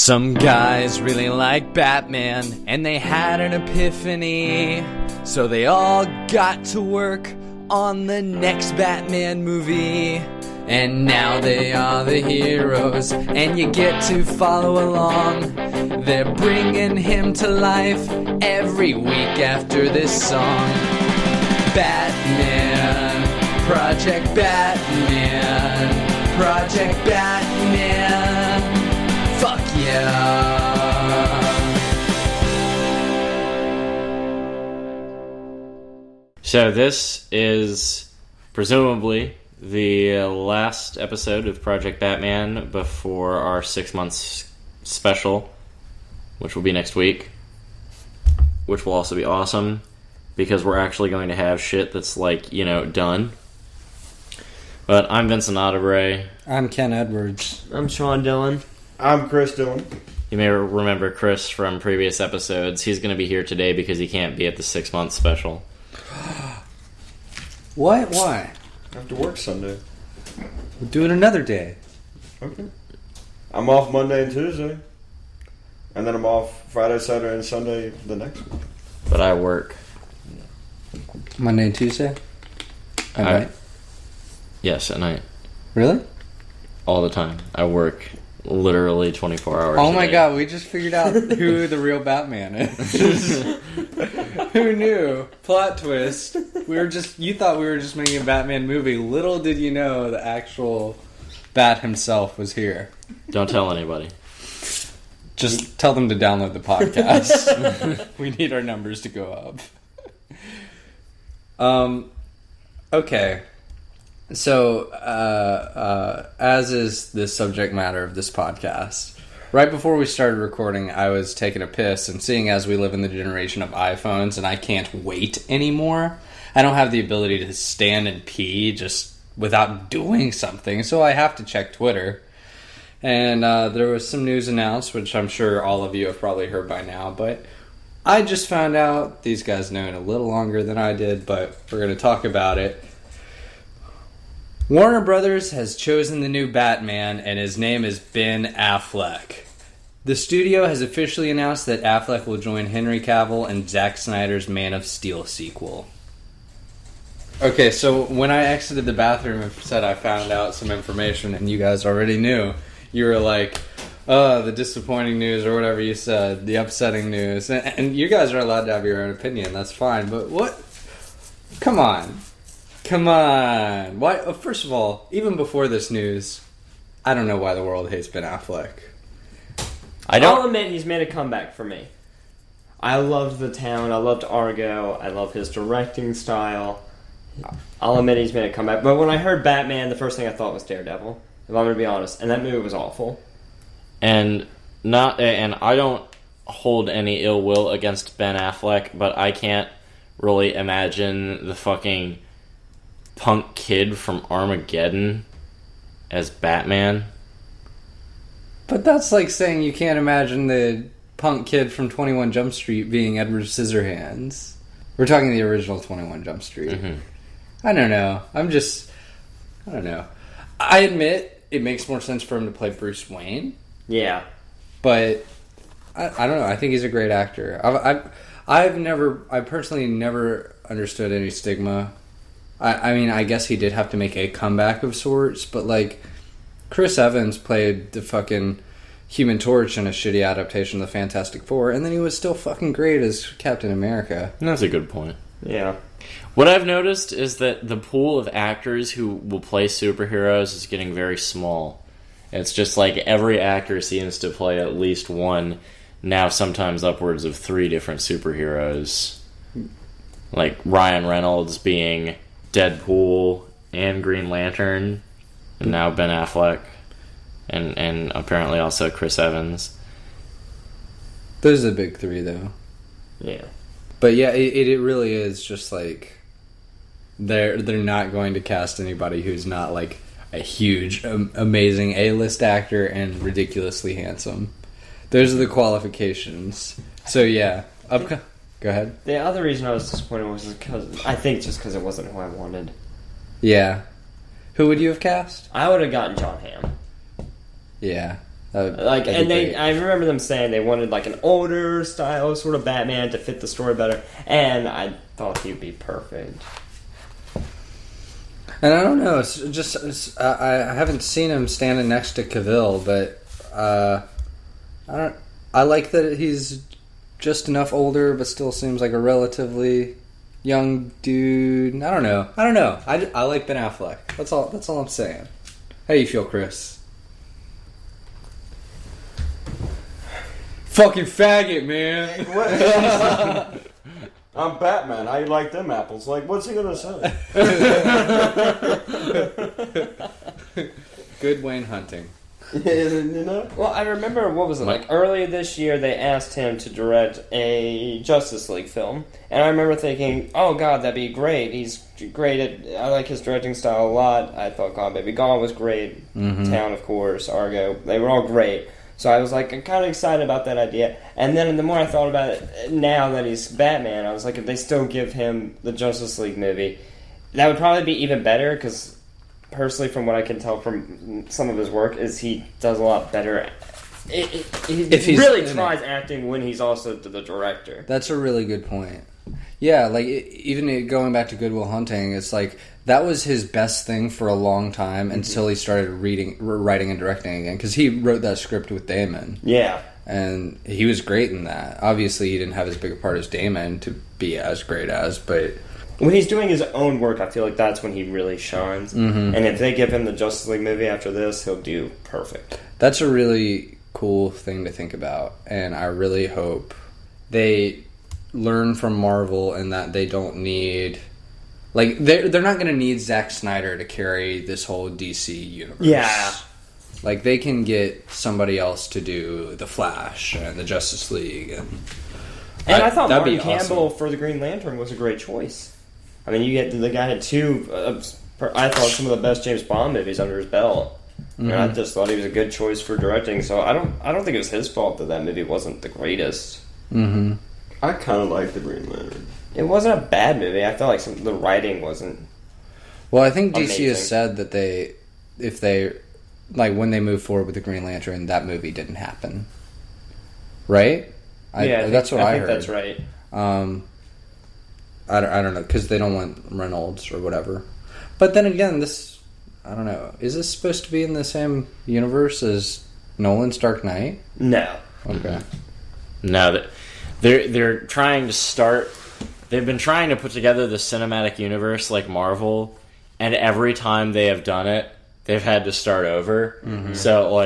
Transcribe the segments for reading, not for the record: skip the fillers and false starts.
Some guys really like Batman, and they had an epiphany. So they all got to work on the next Batman movie. And now they are the heroes, and you get to follow along. They're bringing him to life every week after this song. Batman, Project Batman, Project Batman. Fuck yeah. So this is presumably the last episode of Project Batman before our 6 months special, which will be next week, which will also be awesome because we're actually going to have shit that's done. But I'm Vincent Ottobre. I'm Kenn Edwards. I'm Sean Dillon. I'm Chris Dillon. You may remember Chris from previous episodes. He's going to be here today because he can't be at the 6 month special. What? Why? I have to work Sunday. We'll do it another day. Okay. I'm off Monday and Tuesday. And then I'm off Friday, Saturday, and Sunday the next week. But I work. Monday and Tuesday? At night? Yes, at night. Really? All the time. I work literally 24 hours Oh a my day. god, we just figured out who the real Batman is. Who knew? Plot twist. You thought we were just making a Batman movie. Little did you know the actual Bat himself was here. Don't tell anybody. Just tell them to download the podcast. We need our numbers to go up. Okay. So, as is the subject matter of this podcast, right before we started recording, I was taking a piss, and seeing as we live in the generation of iPhones and I can't wait anymore, I don't have the ability to stand and pee just without doing something, so I have to check Twitter. And there was some news announced, which I'm sure all of you have probably heard by now, but I just found out, these guys know it a little longer than I did, but we're going to talk about it. Warner Brothers has chosen the new Batman, and his name is Ben Affleck. The studio has officially announced that Affleck will join Henry Cavill in Zack Snyder's Man of Steel sequel. Okay, so when I exited the bathroom and said I found out some information, and you guys already knew, you were like, the disappointing news, or whatever you said, the upsetting news. And you guys are allowed to have your own opinion, that's fine, but what? Come on. Why? First of all, even before this news, I don't know why the world hates Ben Affleck. I'll admit he's made a comeback for me. I loved The Town. I loved Argo. I love his directing style. I'll admit he's made a comeback. But when I heard Batman, the first thing I thought was Daredevil, if I'm going to be honest. And that movie was awful. And I don't hold any ill will against Ben Affleck, but I can't really imagine the fucking punk kid from Armageddon as Batman. But that's like saying you can't imagine the punk kid from 21 Jump Street being Edward Scissorhands. We're talking the original 21 Jump Street. Mm-hmm. I don't know. I don't know. I admit it makes more sense for him to play Bruce Wayne. Yeah. But I don't know. I think he's a great actor. I personally never understood any stigma. I mean, I guess he did have to make a comeback of sorts, but like Chris Evans played the fucking Human Torch in a shitty adaptation of the Fantastic Four, and then he was still fucking great as Captain America. That's a good point. Yeah. What I've noticed is that the pool of actors who will play superheroes is getting very small. It's just like every actor seems to play at least one, now sometimes upwards of 3 different superheroes. Like Ryan Reynolds being Deadpool and Green Lantern, and now Ben Affleck, and apparently also Chris Evans. Those are the big 3, though. Yeah. But yeah, it really is just like they're not going to cast anybody who's not like a huge, amazing A-list actor and ridiculously handsome. Those are the qualifications. So yeah, go ahead. The other reason I was disappointed was because it wasn't who I wanted. Yeah. Who would you have cast? I would have gotten John Hamm. Yeah. I remember them saying they wanted like an older style sort of Batman to fit the story better, and I thought he'd be perfect. And I don't know, I haven't seen him standing next to Cavill, but I like that he's just enough older, but still seems like a relatively young dude. I don't know. I like Ben Affleck. That's all I'm saying. How do you feel, Chris? Fucking faggot, man. I'm Batman. How you like them apples? Like, what's he gonna say? Good Wayne Hunting. You know? Well, I remember, what was it, like earlier this year they asked him to direct a Justice League film, and I remember thinking, oh god, that'd be great. He's great I like his directing style a lot. I thought Gone Baby Gone was great. Mm-hmm. Town, of course, Argo, they were all great. So I was like, I'm kind of excited about that idea. And then the more I thought about it, now that he's Batman, I was like, if they still give him the Justice League movie, that would probably be even better, because personally, from what I can tell from some of his work, is he does a lot better. He really tries acting when he's also the director. That's a really good point. Yeah, like even going back to Good Will Hunting, it's like that was his best thing for a long time until he started writing and directing again, because he wrote that script with Damon. Yeah. And he was great in that. Obviously, he didn't have as big a part as Damon to be as great as, but when he's doing his own work, I feel like that's when he really shines. Mm-hmm. And if they give him the Justice League movie after this, he'll do perfect. That's a really cool thing to think about, and I really hope they learn from Marvel and that they don't need... Like, they're not going to need Zack Snyder to carry this whole DC universe. Yeah. Like, they can get somebody else to do The Flash and the Justice League. And I thought Martin Campbell for the Green Lantern was a great choice. I mean, the guy had two, I thought, some of the best James Bond movies under his belt. Mm-hmm. And I just thought he was a good choice for directing, so I don't think it was his fault that movie wasn't the greatest. Mm-hmm. I kind of like the Green Lantern. It wasn't a bad movie. I felt like the writing wasn't. Well, I think DC amazing. has said that if they when they move forward with the Green Lantern, that movie didn't happen, right? That's what I heard. That's right. I don't know, because they don't want Reynolds or whatever. But then again, I don't know. Is this supposed to be in the same universe as Nolan's Dark Knight? No. Okay. No, they're trying to start. They've been trying to put together the cinematic universe like Marvel, and every time they have done it, they've had to start over. Mm-hmm. So,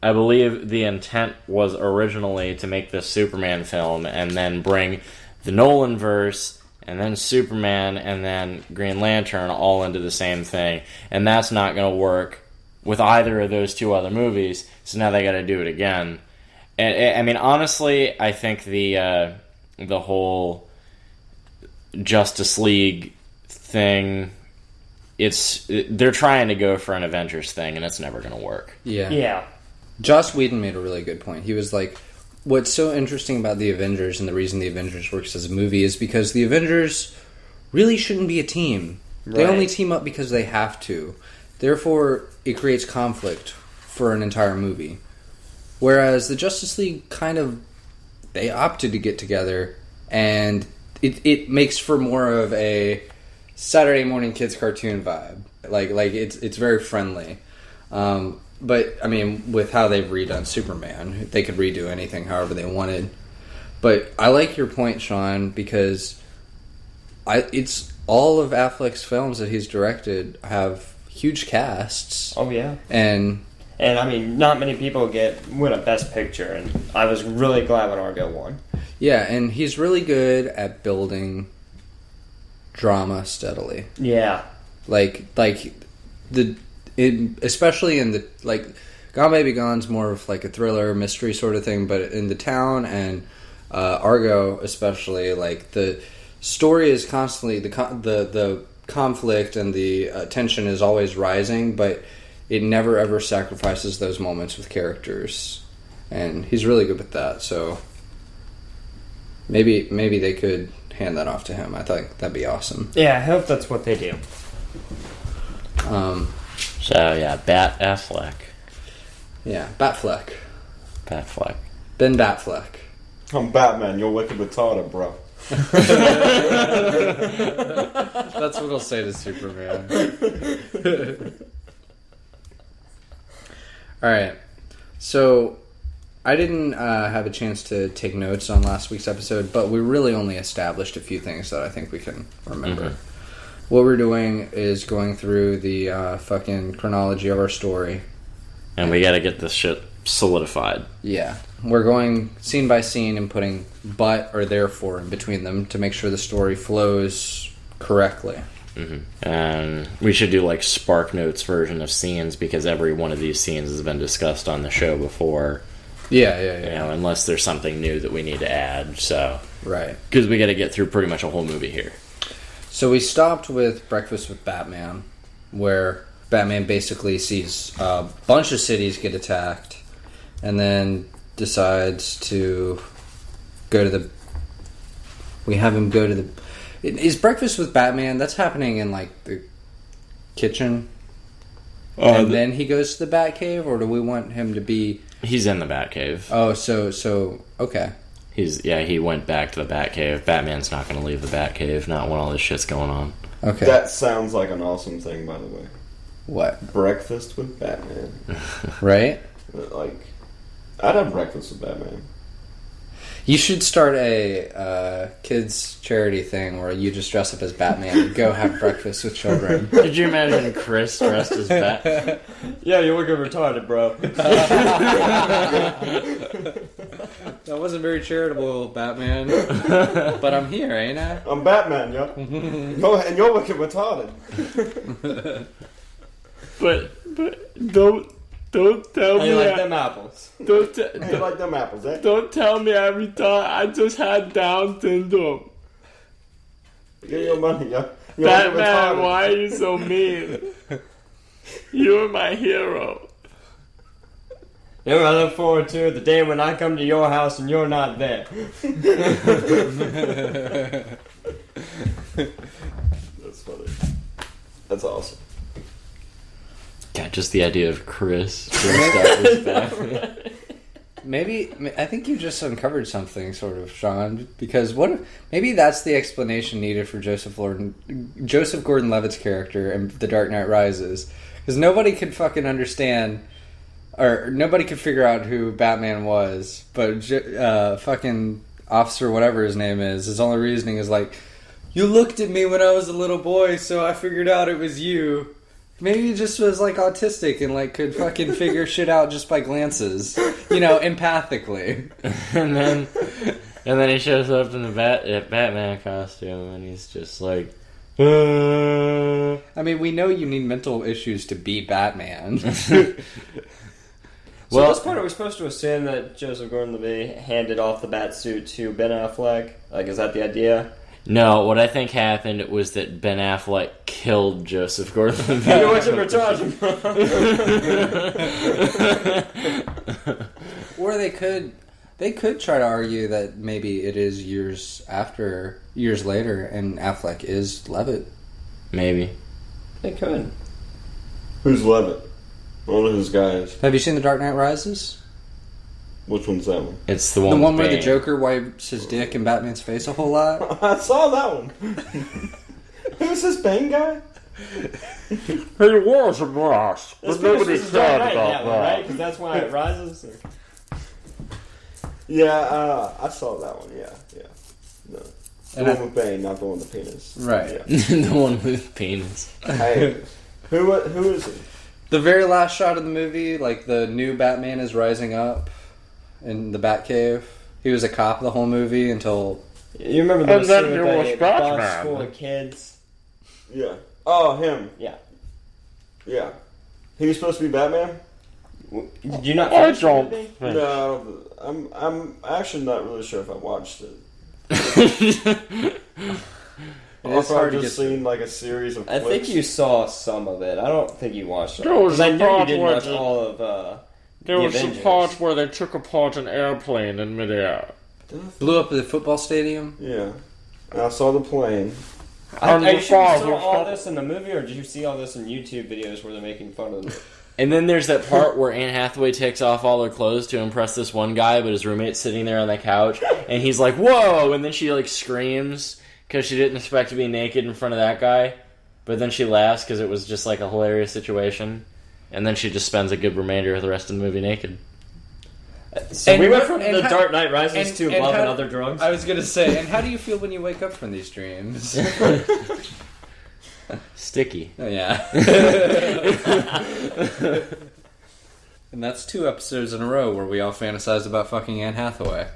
I believe the intent was originally to make this Superman film and then bring the Nolan verse and then Superman and then Green Lantern all into the same thing, and that's not going to work with either of those two other movies. So now they got to do it again. And I mean, honestly, I think the whole Justice League thing, they're trying to go for an Avengers thing, and it's never going to work. Yeah. Joss Whedon made a really good point. He was like, what's so interesting about the Avengers and the reason the Avengers works as a movie is because the Avengers really shouldn't be a team. Right. They only team up because they have to. Therefore, it creates conflict for an entire movie. Whereas the Justice League they opted to get together, and it makes for more of a Saturday morning kids cartoon vibe. Like it's very friendly. But, I mean, with how they've redone Superman, they could redo anything however they wanted. But I like your point, Sean, because it's all of Affleck's films that he's directed have huge casts. Oh, yeah. And I mean, not many people win a Best Picture, and I was really glad when Argo won. Yeah, and he's really good at building drama steadily. Yeah. Especially in the Gone Baby Gone's more of like a thriller mystery sort of thing, but in The Town and Argo especially, like the story is constantly the conflict and the tension is always rising, but it never ever sacrifices those moments with characters, and he's really good with that. So maybe they could hand that off to him. I think that'd be awesome. Yeah, I hope that's what they do. So yeah, Bat Affleck. Yeah, Batfleck. Batfleck. Ben Batfleck. I'm Batman. You're wicked retarded, bro. That's what I'll say to Superman. Alright. So, I didn't have a chance to take notes on last week's episode, but we really only established a few things that I think we can remember. Mm-hmm. What we're doing is going through the fucking chronology of our story. And we gotta get this shit solidified. Yeah. We're going scene by scene and putting but or therefore in between them to make sure the story flows correctly. Mm-hmm. And we should do like Spark Notes version of scenes because every one of these scenes has been discussed on the show before. Yeah. You know, unless there's something new that we need to add. So right. Because we got to get through pretty much a whole movie here. So we stopped with Breakfast with Batman, where Batman basically sees a bunch of cities get attacked, and then decides to go to the... We have him go to the... Is Breakfast with Batman, that's happening in, like, the kitchen? And then he goes to the Batcave, or do we want him to be... He's in the Batcave. Oh, so okay. He went back to the Batcave. Batman's not going to leave the Batcave, not when all this shit's going on. Okay. That sounds like an awesome thing, by the way. What? Breakfast with Batman. Right? Like, I'd have breakfast with Batman. You should start a kids' charity thing where you just dress up as Batman and go have breakfast with children. Could you imagine Chris dressed as Bat? Yeah, you're looking retarded, bro. That wasn't very charitable, Batman. But I'm here, ain't I? I'm Batman, yo. And you're looking retarded. But don't tell How me. you like them apples? Hey, you like them apples, eh? Don't tell me every time. I just had Down syndrome. Give your money, yo. You're Batman, retarded. why are you so mean? You're my hero. You know what I look forward to? The day when I come to your house and you're not there. That's funny. That's awesome. God, just the idea of Chris dressed up as Batman. Maybe I think you just uncovered something, sort of, Sean. Because maybe that's the explanation needed for Joseph Gordon-Levitt's character in The Dark Knight Rises. Because nobody could fucking understand, or nobody could figure out who Batman was. But fucking Officer, whatever his name is, his only reasoning is like, "You looked at me when I was a little boy, so I figured out it was you." Maybe he just was, like, autistic and, like, could fucking figure shit out just by glances. You know, empathically. and then he shows up in the Batman costume, and he's just like, I mean, we know you need mental issues to be Batman. So at this point, are we supposed to assume that Joseph Gordon-Levitt handed off the Batsuit to Ben Affleck? Like, is that the idea? No, what I think happened was that Ben Affleck killed Joseph Gordon-Levitt. You're watching retarded, Or they could try to argue that maybe it is years later, and Affleck is Levitt. Maybe. They could. Who's Levitt? One of his guys. Have you seen The Dark Knight Rises? Which one's that one? It's the one. The one with where the Bane. Joker wipes his dick in Batman's face a whole lot? I saw that one. Who's this Bane guy? He was a boss, This is Dark Knight, that one, right? Because that's why it rises. Yeah, I saw that one. Yeah. No. The And one with Bane, not the one with the penis. Right. The one with penis. Hey, who is he? The very last shot of the movie, like, the new Batman is rising up in the Batcave. He was a cop the whole movie until... You remember the And then scene there with was the bus Batman. full of kids? Yeah. Oh, him. Yeah. Yeah. He was supposed to be Batman? Did you not I finish the don't movie? think. No, I'm actually not really sure if I watched it. It is hard to I've get just seen like a series of I clips. think you saw some of it. I don't think you watched it. There was Because I a knew you part didn't where watch the- all of There The was a Avengers. part where they took apart an airplane in midair. blew up the football stadium. Yeah. I saw the plane. Are And you the sure you father saw all shot- this in the movie, or did you see all this in YouTube videos where they're making fun of And then there's that part where Anne Hathaway takes off all her clothes to impress this one guy, but his roommate's sitting there on the couch, and he's like, whoa! And then she, like, screams because she didn't expect to be naked in front of that guy, but then she laughs because it was just, like, a hilarious situation, and then she just spends a good remainder of the rest of the movie naked. So And we went what- from and The how- Dark Knight Rises to Love how- and Other Drugs. I was gonna say, and how do you feel when you wake up from these dreams? Sticky. Oh, yeah. And that's 2 episodes in a row where we all fantasized about fucking Anne Hathaway.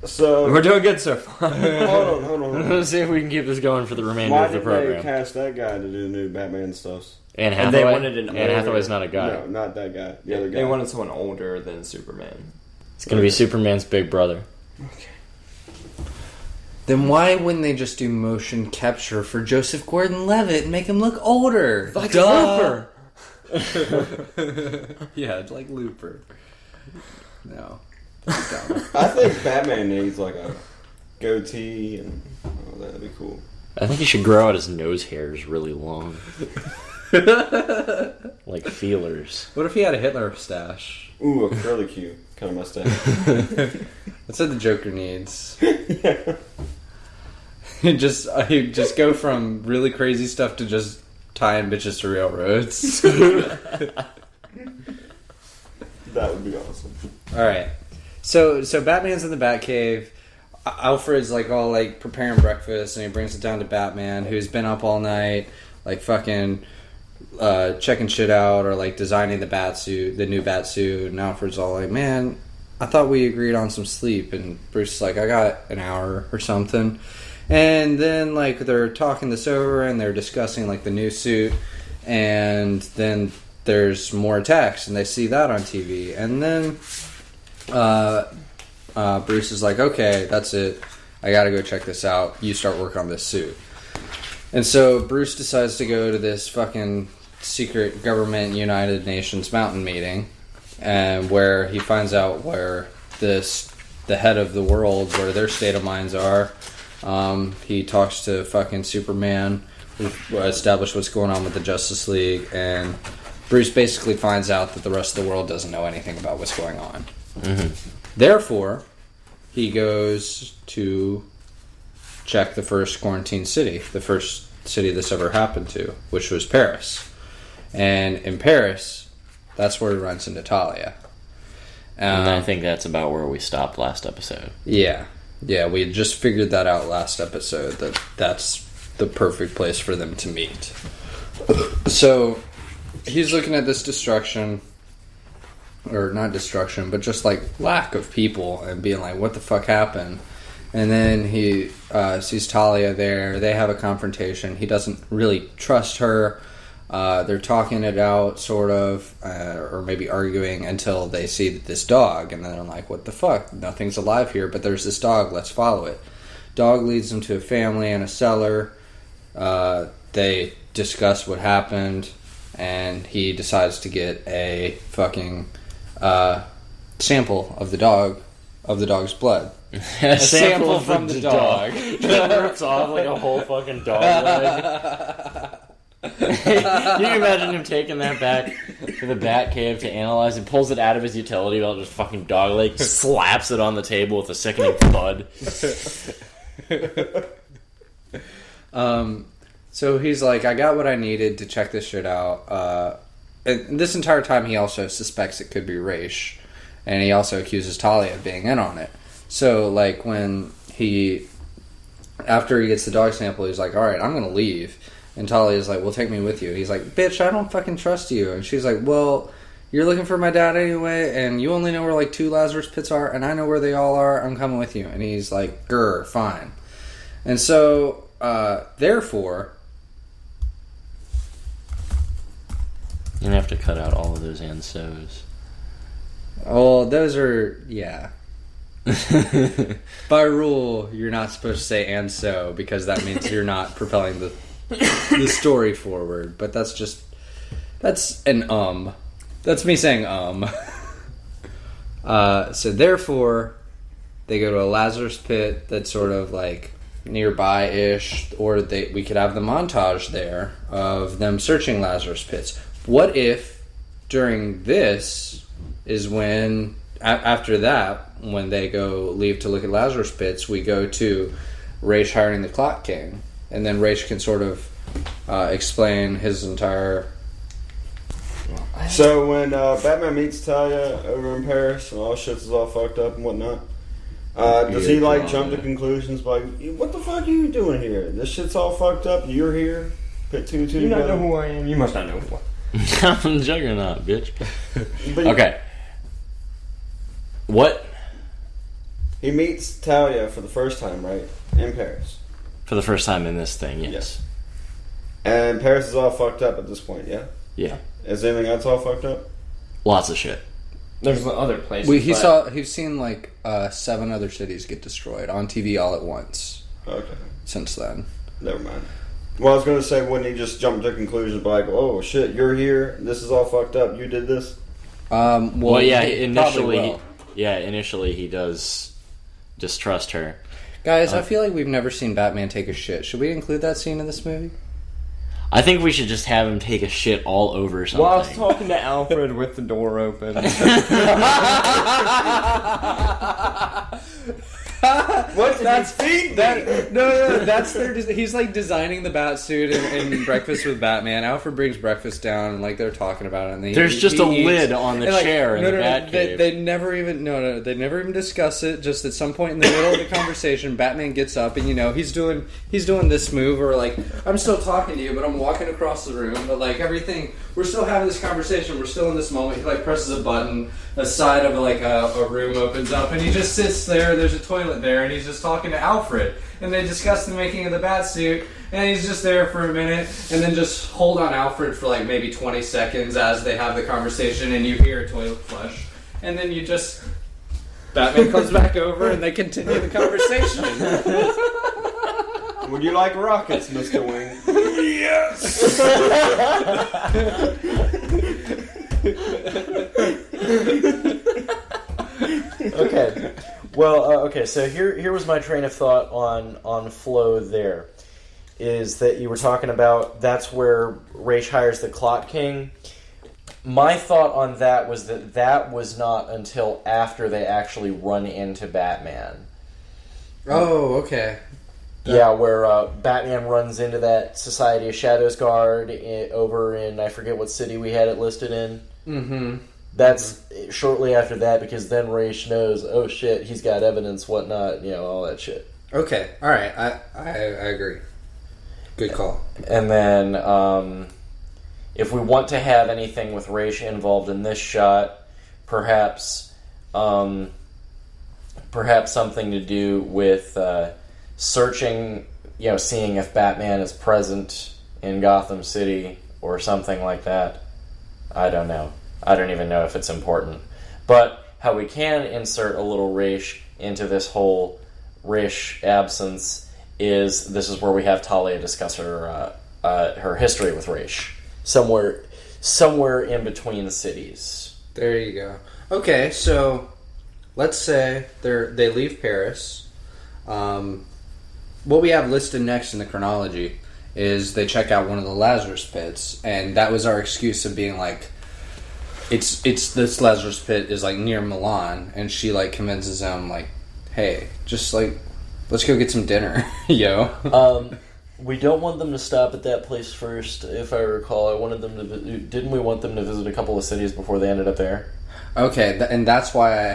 So We're doing good so far. hold on. Let's see if we can keep this going for the remainder Why of the did they program. cast that guy to do the new Batman stuff? Anne And they Hathaway? wanted an Anne older- Hathaway's not a guy. No, not that guy. The other guy. They wanted someone older than Superman. It's going to be Superman's big brother. Then why wouldn't they just do motion capture for Joseph Gordon-Levitt and make him look older? Like Duh. Yeah, it's like Looper. No. Dumb. I think Batman needs like a goatee, and that'd be cool. I think he should grow out his nose hairs really long. Like feelers. What if he had a Hitler stash? Ooh, a curly Q kind of mustache. That's what the Joker needs. He'd just go from really crazy stuff to just tying bitches to railroads. That would be awesome. All right, so Batman's in the Batcave. Alfred's like all like preparing breakfast, and he brings it down to Batman, who's been up all night, like fucking checking shit out or like designing the Batsuit, the new Batsuit. And Alfred's all like, "Man, I thought we agreed on some sleep." And Bruce is like, "I got an hour or something." And then like they're talking this over, and they're discussing like the new suit, and then there's more attacks, and they see that on TV, and then Bruce is like, okay, that's it. I gotta go check this out. You start work on this suit. And so Bruce decides to go to this fucking secret government United Nations mountain meeting, and where he finds out where the head of the world, where their state of minds are. He talks to fucking Superman. We've established what's going on with the Justice League, and Bruce basically finds out that the rest of the world doesn't know anything about what's going on. Mm-hmm. Therefore, he goes to check the first quarantine city, the first city this ever happened to, which was Paris. And in Paris, that's where he runs into Talia. And I think that's about where we stopped last episode. Yeah, we had just figured that out last episode, that's the perfect place for them to meet. So, he's looking at this destruction, or not destruction, but just like lack of people, and being like, what the fuck happened? And then he sees Talia there. They have a confrontation. He doesn't really trust her. They're talking it out, sort of, or maybe arguing until they see this dog, and then they're like, what the fuck? Nothing's alive here, but there's this dog. Let's follow it. Dog leads them to a family in a cellar. They discuss what happened, and he decides to get a fucking sample of the dog's blood. A sample from the dog. Rips off like a whole fucking dog leg. Can you imagine him taking that back to the Batcave to analyze it, pulls it out of his utility belt, just fucking dog leg, slaps it on the table with a sickening thud. So he's like, I got what I needed to check this shit out. And this entire time he also suspects it could be Raish, and he also accuses Talia of being in on it. So like when after he gets the dog sample, he's like, alright, I'm gonna leave. And Talia's like, well, take me with you. And he's like, bitch, I don't fucking trust you. And she's like, well, you're looking for my dad anyway, and you only know where like 2 Lazarus pits are, and I know where they all are. I'm coming with you. And he's like, grr, fine. And so, therefore, You're gonna have to cut out all of those and so's. oh, those are, yeah. By rule, you're not supposed to say and so, because that means you're not propelling the story forward. But that's an That's me saying So therefore, they go to a Lazarus pit that's sort of like nearby-ish, or we could have the montage there of them searching Lazarus pits. What if during this is when, after that, when they leave to look at Lazarus Pits, we go to Ra's hiring the Clock King, and then Ra's can sort of explain his entire... So when Batman meets Talia over in Paris and all shit is all fucked up and whatnot, does he like jump to conclusions like, what the fuck are you doing here? This shit's all fucked up. You're here. Put two and two You together. don't know who I am. You must not know who I am. I'm Juggernaut, bitch. But Okay. What? he meets Talia for the first time, right? In Paris. For the first time in this thing, yes. And Paris is all fucked up at this point, yeah? Yeah. Is anything else all fucked up? Lots of shit. There's other places. He's seen like 7 other cities get destroyed on TV all at once. Okay. Since then. Never mind. Well, I was going to say, wouldn't he just jump to conclusions like, oh shit, you're here, this is all fucked up, you did this? Well, yeah, he probably initially... will. Initially he does distrust her. Guys, I feel like we've never seen Batman take a shit. Should we include that scene in this movie? I think we should just have him take a shit all over something. Well, I was talking to Alfred with the door open. What? That's feed No, that's he's like designing the Batsuit in Breakfast with Batman. Alfred brings breakfast down and like they're talking about it. And There's just a lid on the chair in the Batcave. They never even they never even discuss it. Just at some point in the middle of the conversation, Batman gets up and he's doing this move or like I'm still talking to you, but I'm walking across the room. But like everything, we're still having this conversation. We're still in this moment. He like presses a button, a side of like a room opens up, and he just sits there. There's a toilet there, and he's just talking to Alfred. And they discuss the making of the Batsuit, and he's just there for a minute, and then just hold on Alfred for like maybe 20 seconds as they have the conversation, and you hear a toilet flush. And then Batman comes back over, and they continue the conversation. Would you like rockets, Mr. Wing? Yes! Okay. Well, so here was my train of thought on flow there. Is that you were talking about that's where Ra's hires the Clock King. My thought on that was that was not until after they actually run into Batman. Oh, okay. Yeah, where Batman runs into that Society of Shadows guard over in, I forget what city we had it listed in. Mm-hmm. That's shortly after that, because then Ra's knows, oh shit, he's got evidence, whatnot, all that shit. Okay, alright, I agree. Good call. And then, if we want to have anything with Ra's involved in this shot, perhaps something to do with searching, seeing if Batman is present in Gotham City or something like that. I don't know. I don't even know if it's important. But how we can insert a little Ra's into this whole Ra's absence is this is where we have Talia discuss her history with Ra's. Somewhere in between the cities. There you go. Okay, so let's say they leave Paris. What we have listed next in the chronology is they check out one of the Lazarus pits, and that was our excuse of being like, it's this Lazarus pit is like near Milan, and she like convinces them like, hey, just like let's go get some dinner, yo. We don't want them to stop at that place first, if I recall. Didn't we want them to visit a couple of cities before they ended up there? Okay, and that's why I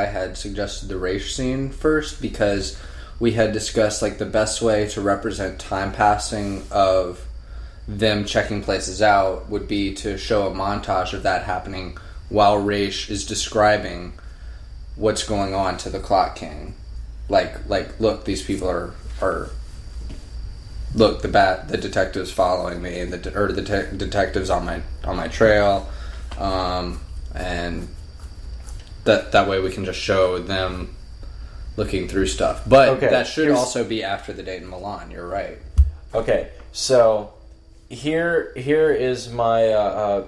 had suggested the race scene first, because we had discussed like the best way to represent time passing of them checking places out would be to show a montage of that happening while Ra's is describing what's going on to the Clock King. Like look, these people are look, the detective's following me, the detective's on my trail, and that way we can just show them looking through stuff. But okay, that should also be after the date in Milan. You're right. Okay, so here is my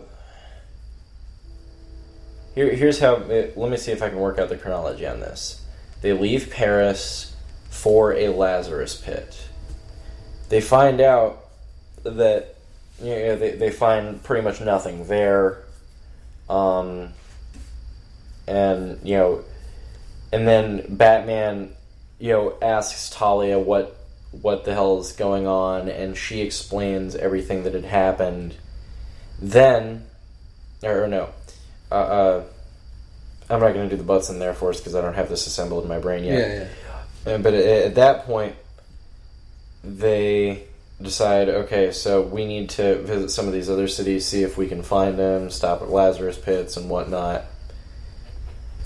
here's how. Let me see if I can work out the chronology on this. They leave Paris for a Lazarus pit. They find out that they find pretty much nothing there. And and then Batman, asks Talia what the hell is going on, and she explains everything that had happened. Then, I'm not going to do the buts and therefores because I don't have this assembled in my brain yet. Yeah. But at that point, they decide, okay, so we need to visit some of these other cities, see if we can find them, stop at Lazarus Pits and whatnot.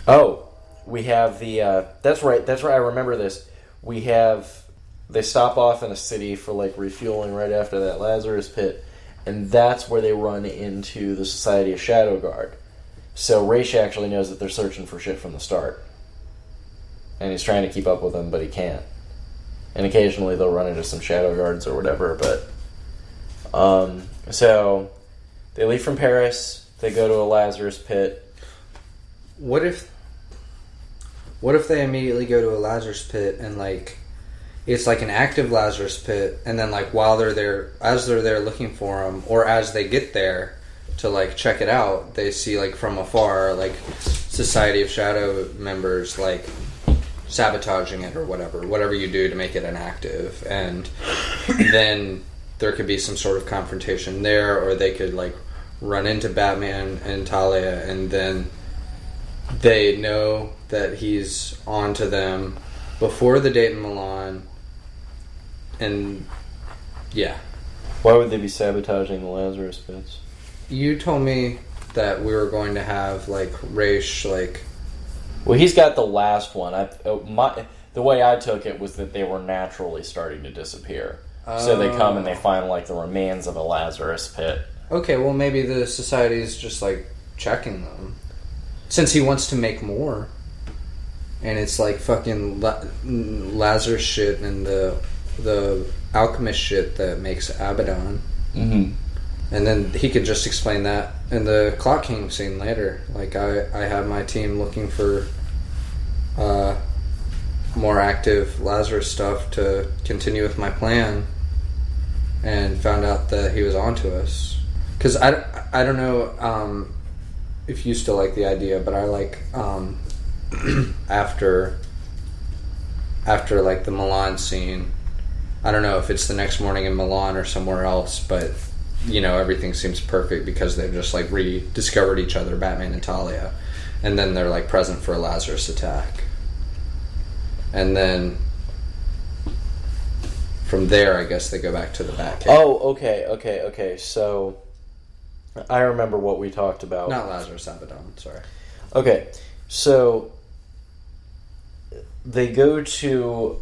Oh, we have the... That's right, I remember this. They stop off in a city for, refueling right after that Lazarus Pit, and that's where they run into the Society of Shadow Guard. So Ra's actually knows that they're searching for shit from the start. And he's trying to keep up with them, but he can't. And occasionally they'll run into some Shadow Guards or whatever, but... So, they leave from Paris, they go to a Lazarus Pit. What if they immediately go to a Lazarus Pit and, it's an active Lazarus Pit, and then, while they're there, as they're there looking for them, or as they get there to, check it out, they see, from afar, Society of Shadow members, sabotaging it or whatever you do to make it inactive, and then there could be some sort of confrontation there, or they could run into Batman and Talia, and then they know that he's on to them before the date in Milan, and yeah. Why would they be sabotaging the Lazarus Pits? You told me that we were going to have Ra's Well, he's got the last one. The way I took it was that they were naturally starting to disappear. So they come and they find the remains of a Lazarus Pit. Okay, well maybe the Society's just checking them, since he wants to make more, and it's fucking Lazarus shit and the alchemist shit that makes Abaddon. Mm-hmm. And then he could just explain that in the Clock King scene later. I had my team looking for more active Lazarus stuff to continue with my plan, and found out that he was onto us. Because I don't know if you still like the idea, but I after the Milan scene, I don't know if it's the next morning in Milan or somewhere else, but everything seems perfect because they've just rediscovered each other, Batman and Talia, and then they're present for a Lazarus attack, and then from there I guess they go back to the Batcave. Oh, okay. So I remember what we talked about. Not Lazarus, Abaddon. Sorry. Okay, so they go to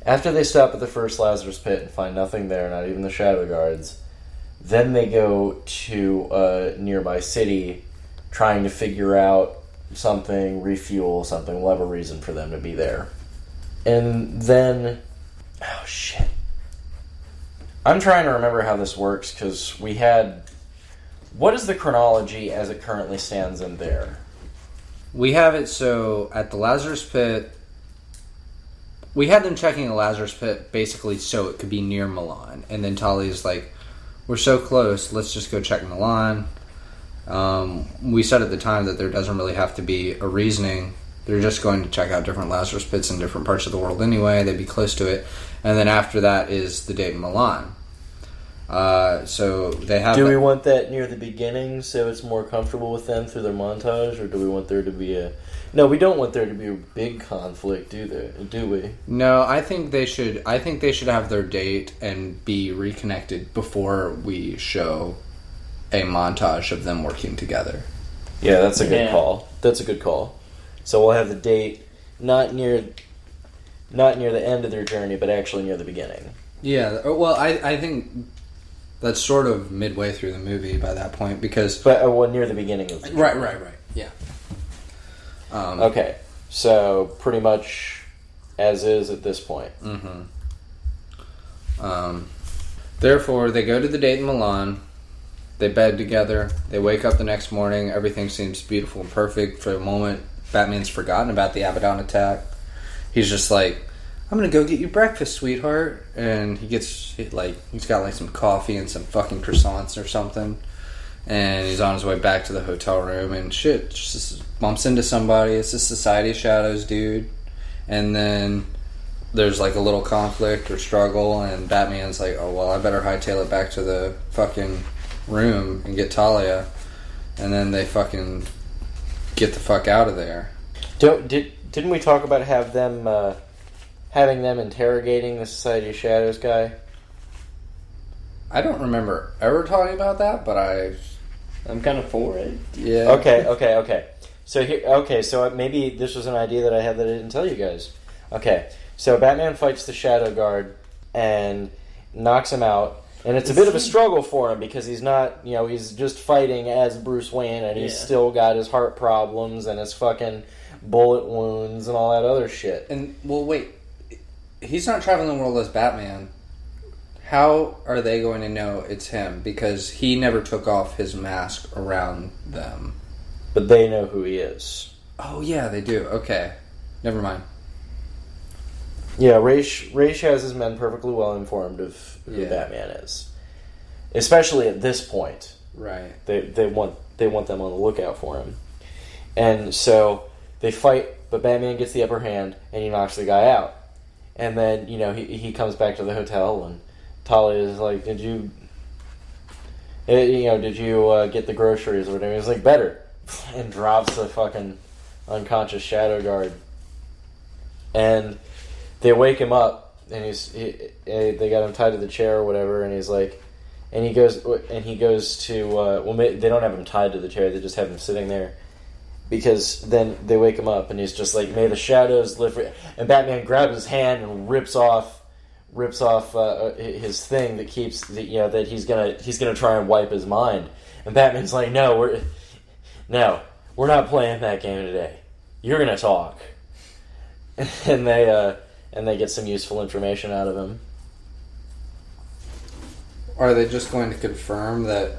after they stop at the first Lazarus Pit and find nothing there, not even the Shadow Guards, then they go to a nearby city trying to figure out something, refuel something, we'll have a reason for them to be there. And then... Oh, shit. I'm trying to remember how this works, because we had... What is the chronology as it currently stands in there? We have it so, at the Lazarus Pit... We had them checking the Lazarus Pit basically so it could be near Milan. And then Talia's we're so close, let's just go check Milan. We said at the time that there doesn't really have to be a reasoning. They're just going to check out different Lazarus Pits in different parts of the world anyway. They'd be close to it. And then after that is the date in Milan. So they have... Do we want that near the beginning so it's more comfortable with them through their montage? Or do we want there to be a... No, we don't want there to be a big conflict, do we? No, I think they should have their date and be reconnected before we show a montage of them working together. Yeah, that's a good call. That's a good call. So we'll have the date not near the end of their journey, but actually near the beginning. Yeah, well, I think that's sort of midway through the movie by that point, because... But near the beginning of the journey. Right, yeah. Okay, so pretty much as is at this point. Mm-hmm. Therefore, they go to the date in Milan. They bed together. They wake up the next morning. Everything seems beautiful and perfect. For a moment, Batman's forgotten about the Abaddon attack. He's just I'm gonna go get you breakfast, sweetheart. And he's got like some coffee and some fucking croissants or something. And he's on his way back to the hotel room, and shit just bumps into somebody. It's a Society of Shadows dude. And then there's like a little conflict or struggle, and Batman's like, oh well, I better hightail it back to the fucking room and get Talia. And then they fucking get the fuck out of there. Didn't we talk about having them interrogating the Society of Shadows guy? I don't remember ever talking about that, but I'm kind of for it. Yeah. Okay. So maybe this was an idea that I had that I didn't tell you guys. Okay, so Batman fights the Shadow Guard and knocks him out, and it's a bit of a struggle for him because he's not, he's just fighting as Bruce Wayne, and he's still got his heart problems and his fucking bullet wounds and all that other shit. And well, wait, he's not traveling the world as Batman. How are they going to know it's him? Because he never took off his mask around them. But they know who he is. Oh, yeah, they do. Okay. Never mind. Yeah, Raish has his men perfectly well informed of who Batman is. Especially at this point. Right. They want them on the lookout for him. And so they fight, but Batman gets the upper hand, and he knocks the guy out. And then, he comes back to the hotel, and Talia is like, did you get the groceries or whatever? He's like, better. And drops the fucking unconscious Shadow Guard. And they wake him up, and they got him tied to the chair or whatever, and he's like, and he goes to, they don't have him tied to the chair, they just have him sitting there. Because then they wake him up, and he's just like, may the shadows live for... And Batman grabs his hand and rips off his thing that keeps that he's gonna try and wipe his mind. And Batman's like, no, we're not playing that game today. You're gonna talk. And they get some useful information out of him. Are they just going to confirm that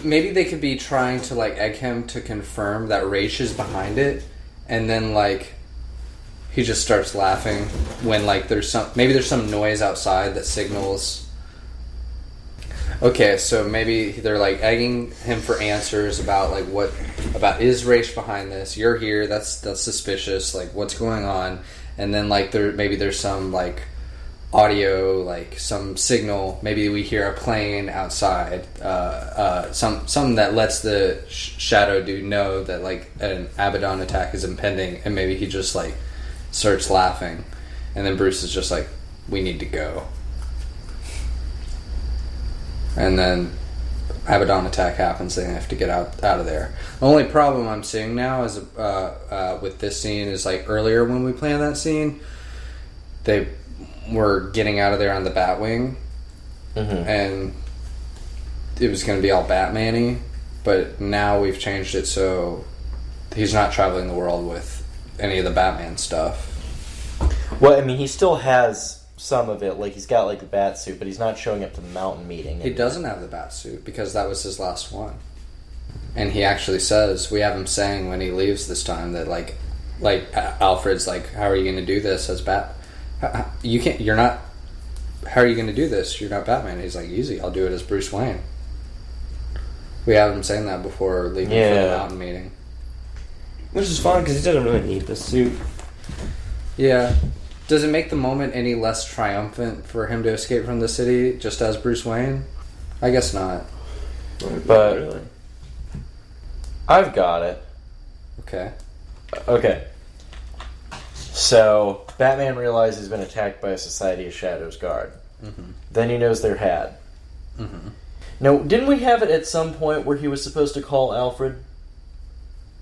maybe they could be trying to like egg him to confirm that Raish is behind it, and then like he just starts laughing when like there's some noise outside that signals. Okay, so maybe they're like egging him for answers about like is Raish behind this? You're here. That's suspicious. Like what's going on? And then like there's some like audio, like some signal. Maybe we hear a plane outside. Something that lets the shadow dude know that like an Abaddon attack is impending, and maybe he just like starts laughing, and then Bruce is just like, we need to go. And then Abaddon attack happens, they have to get out of there. The only problem I'm seeing now is with this scene is like earlier when we planned that scene, they were getting out of there on the Batwing, and it was going to be all Batman-y, but now we've changed it so he's not traveling the world with any of the Batman stuff. Well, I mean, he still has some of it. Like, he's got, like, the Batsuit, but he's not showing up to the mountain meeting. He doesn't have the Batsuit because that was his last one. And he actually says, we have him saying when he leaves this time that, like Alfred's like, how are you going to do this as you can't, you're not, how are you going to do this? You're not Batman. He's like, easy, I'll do it as Bruce Wayne. We have him saying that before leaving for the mountain meeting. Which is fine, because he doesn't really need the suit. Yeah. Does it make the moment any less triumphant for him to escape from the city just as Bruce Wayne? I guess not. But really, I've got it. Okay. So, Batman realizes he's been attacked by a Society of Shadows guard. Mm-hmm. Then he knows they're had. Mm-hmm. Now, didn't we have it at some point where he was supposed to call Alfred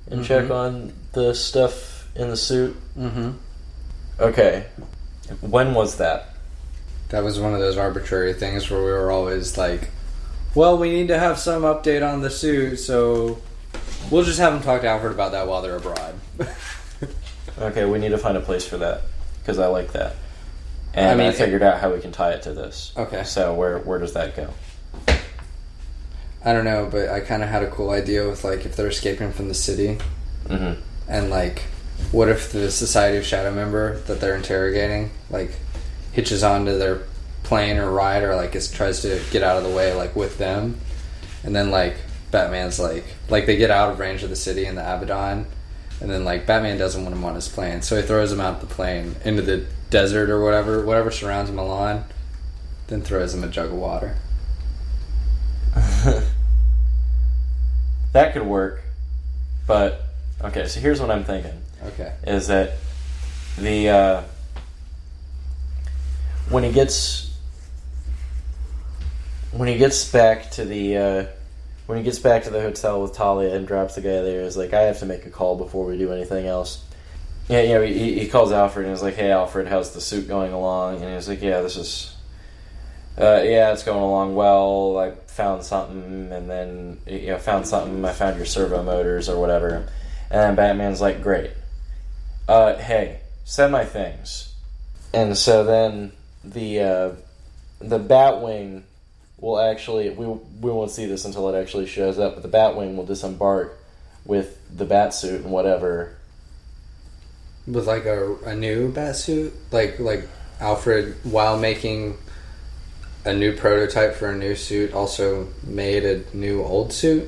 and check on the stuff in the suit? Mm-hmm. Okay. When was that? That was one of those arbitrary things where we were always like, well, we need to have some update on the suit, so we'll just have them talk to Alfred about that while they're abroad. Okay, we need to find a place for that, because I like that. And I figured out how we can tie it to this. Okay. So where does that go? I don't know, but I kind of had a cool idea with, like, if they're escaping from the city, and, like, what if the Society of Shadow member that they're interrogating, like, hitches onto their plane or ride, or, like, tries to get out of the way, like, with them, and then, like, Batman's, like, they get out of range of the city in the Abaddon, and then, like, Batman doesn't want him on his plane, so he throws him out the plane into the desert or whatever surrounds Milan, then throws him a jug of water. That could work, but okay. So here's what I'm thinking. Okay. Is that the when he gets back to the hotel with Talia and drops the guy there, is like, I have to make a call before we do anything else. Yeah, you know, he calls Alfred and is like, hey Alfred, how's the suit going along? And he's like, yeah, this is it's going along well. I found something, and then I found your servo motors or whatever. And then Batman's like, great. Hey, send my things. And so then the Batwing will actually, we won't see this until it actually shows up, but the Batwing will disembark with the Batsuit and whatever. With like a new Batsuit, like Alfred, while making a new prototype for a new suit, also made a new old suit.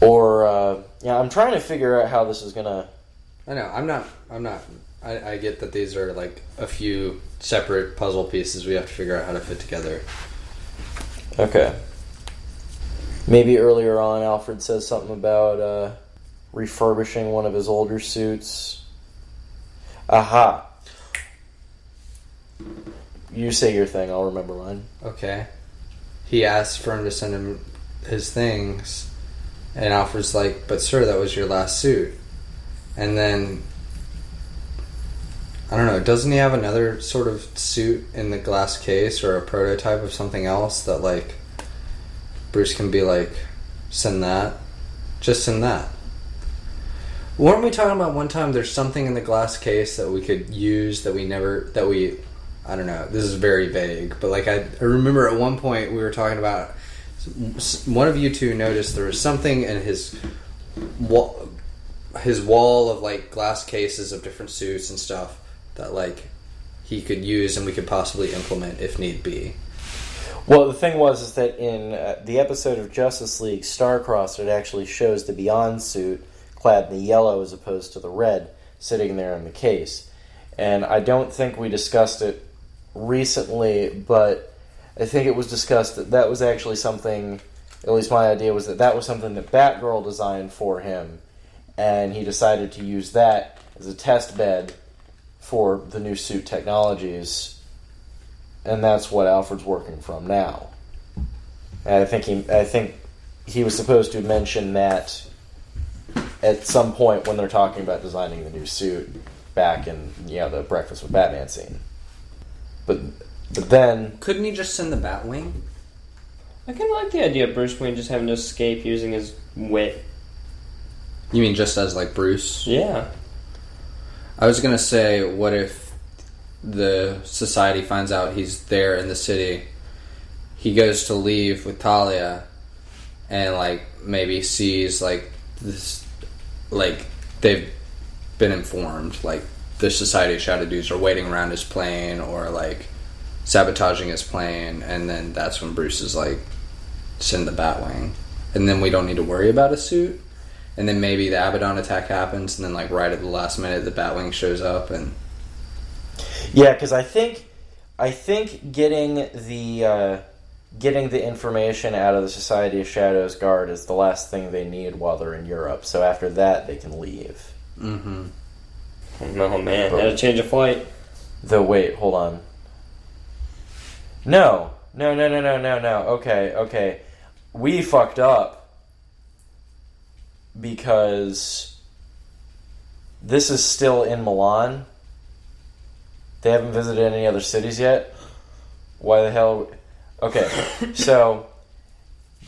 Or I'm trying to figure out how this is gonna. I know I'm not. I get that these are like a few separate puzzle pieces we have to figure out how to fit together. Okay. Maybe earlier on, Alfred says something about refurbishing one of his older suits. Aha. You say your thing, I'll remember mine. Okay. He asks for him to send him his things, and Alfred's like, but sir, that was your last suit. And then, I don't know, doesn't he have another sort of suit in the glass case, or a prototype of something else that, like, Bruce can be like, send that? Just send that. Weren't we talking about one time there's something in the glass case that we could use that I don't know, this is very vague, but like I remember at one point we were talking about, one of you two noticed there was something in his wall of like glass cases of different suits and stuff that like he could use and we could possibly implement if need be. Well, the thing is that in the episode of Justice League Starcrossed, it actually shows the Beyond suit clad in the yellow as opposed to the red sitting there in the case. And I don't think we discussed it recently, but I think it was discussed that was actually something, at least my idea was that was something that Batgirl designed for him, and he decided to use that as a test bed for the new suit technologies, and that's what Alfred's working from now. And I think he was supposed to mention that at some point when they're talking about designing the new suit back in the Breakfast with Batman scene. But then, couldn't he just send the Batwing? I kind of like the idea of Bruce Wayne just having to escape using his wit. You mean just as like Bruce? Yeah. I was gonna say, what if the society finds out he's there in the city? He goes to leave with Talia, and like maybe sees like this, like they've been informed, like the Society of Shadow dudes are waiting around his plane or like sabotaging his plane, and then that's when Bruce is like, send the Batwing, and then we don't need to worry about a suit, and then maybe the Abaddon attack happens, and then like right at the last minute the Batwing shows up. And yeah, because I think getting the information out of the Society of Shadows guard is the last thing they need while they're in Europe, so after that they can leave. Mm-hmm. Oh man, had to change a flight. Though wait, hold on. No. Okay. We fucked up because this is still in Milan. They haven't visited any other cities yet. Why the hell? Okay, so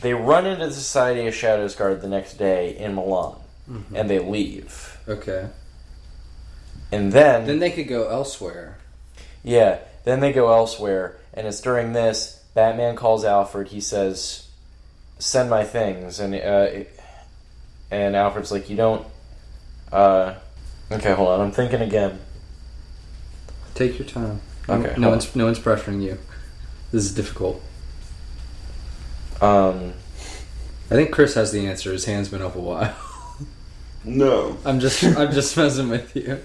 they run into the Society of Shadows guard the next day in Milan, and they leave. Okay. And then they could go elsewhere. Yeah, then they go elsewhere, and it's during this, Batman calls Alfred, he says, send my things, and Alfred's like, you don't Okay, hold on. I'm thinking again. Take your time. Okay, No one's pressuring you. This is difficult. I think Chris has the answer. His hand's been up a while. No. I'm just messing with you.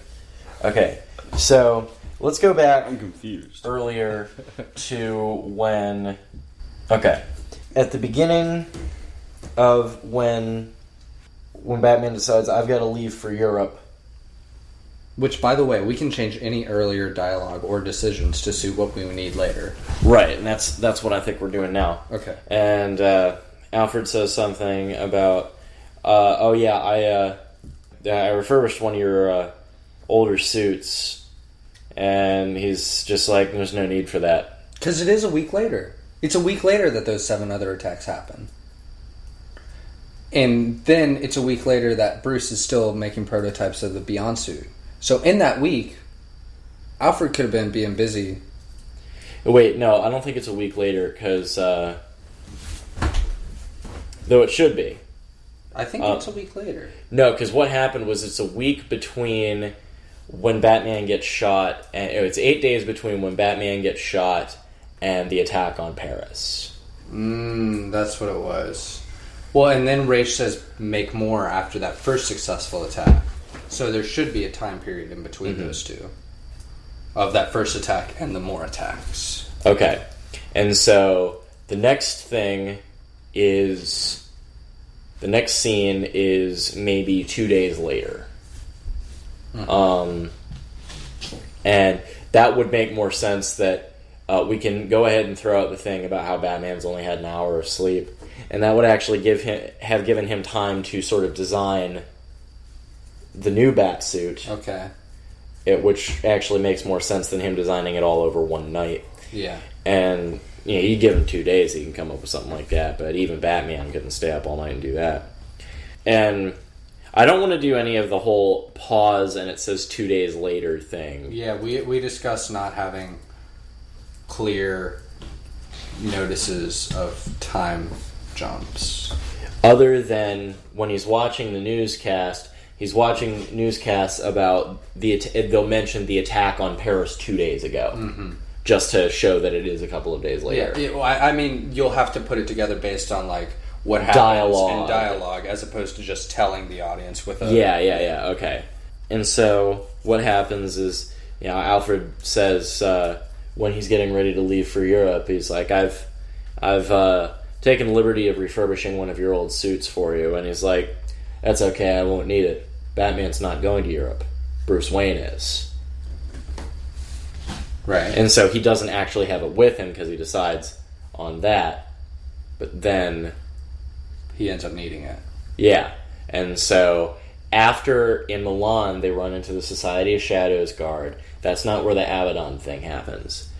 Okay, so let's go back I'm confused. earlier to when... Okay, at the beginning of when Batman decides, I've got to leave for Europe. Which, by the way, we can change any earlier dialogue or decisions to suit what we need later. Right, and that's what I think we're doing now. Okay. And Alfred says something about, I refurbished one of your older suits, and he's just like, there's no need for that. Because it is a week later. It's a week later that those 7 other attacks happen. And then it's a week later that Bruce is still making prototypes of the Beyond suit. So in that week, Alfred could have been being busy. Wait, no, I don't think it's a week later, because... though it should be. I think it's a week later. No, because what happened was it's a week between when Batman gets shot, and it's 8 days between when Batman gets shot and the attack on Paris. That's what it was. Well, and then Ra's says make more after that first successful attack. So there should be a time period in between those two. Of that first attack and the more attacks. Okay. And so the next thing is... The next scene is maybe 2 days later. And that would make more sense that we can go ahead and throw out the thing about how Batman's only had an hour of sleep. And that would actually have given him time to sort of design the new Batsuit. Okay. Which actually makes more sense than him designing it all over one night. Yeah. And you give him 2 days, he can come up with something like that. But even Batman couldn't stay up all night and do that. And I don't want to do any of the whole pause and it says 2 days later thing. Yeah, we discussed not having clear notices of time jumps. Other than when he's watching the newscast, he's watching newscasts about they'll mention the attack on Paris 2 days ago. Just to show that it is a couple of days later. Yeah, well, I mean, you'll have to put it together based on, like, what happens in dialogue, as opposed to just telling the audience with a... Yeah, okay. And so, what happens is, Alfred says, when he's getting ready to leave for Europe, he's like, I've taken the liberty of refurbishing one of your old suits for you, and he's like, that's okay, I won't need it. Batman's not going to Europe. Bruce Wayne is. Right. And so he doesn't actually have it with him because he decides on that. But then... he ends up needing it. Yeah. And so after, in Milan, they run into the Society of Shadows guard. That's not where the Abaddon thing happens.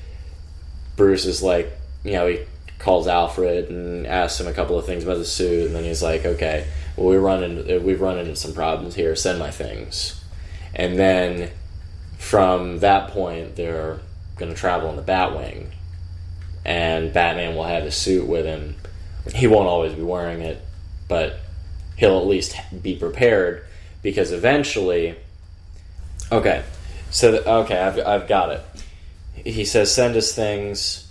Bruce is like, he calls Alfred and asks him a couple of things about the suit. And then he's like, okay, well, we've run into some problems here. Send my things. And then from that point, they're going to travel in the Batwing, and Batman will have his suit with him. He won't always be wearing it, but he'll at least be prepared, because eventually... I've got it. He says, send us things.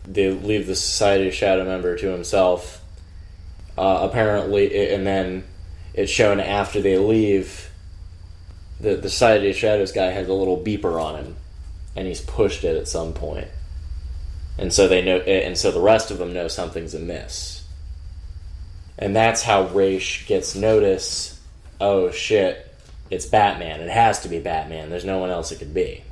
They leave the Society of Shadow member to himself. Apparently, and then it's shown after they leave, the Society of Shadows guy has a little beeper on him, and he's pushed it at some point. And so they know, and so the rest of them know something's amiss. And that's how Ra's gets notice. Oh shit, it's Batman. It has to be Batman. There's no one else it could be.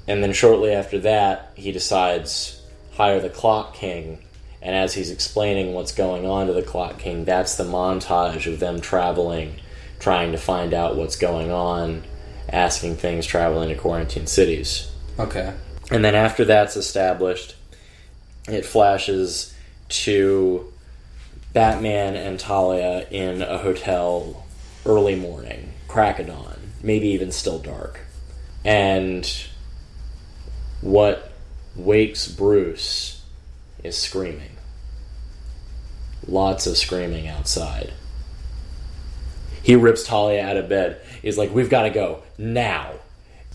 And then shortly after that, he decides, hire the Clock King. And as he's explaining what's going on to the Clock King, that's the montage of them traveling, trying to find out what's going on, asking things, traveling to quarantine cities. Okay. And then after that's established, it flashes to Batman and Talia in a hotel early morning, crack of dawn, maybe even still dark. And what wakes Bruce is screaming. Lots of screaming outside. he rips Talia out of bed. He's like, we've got to go now.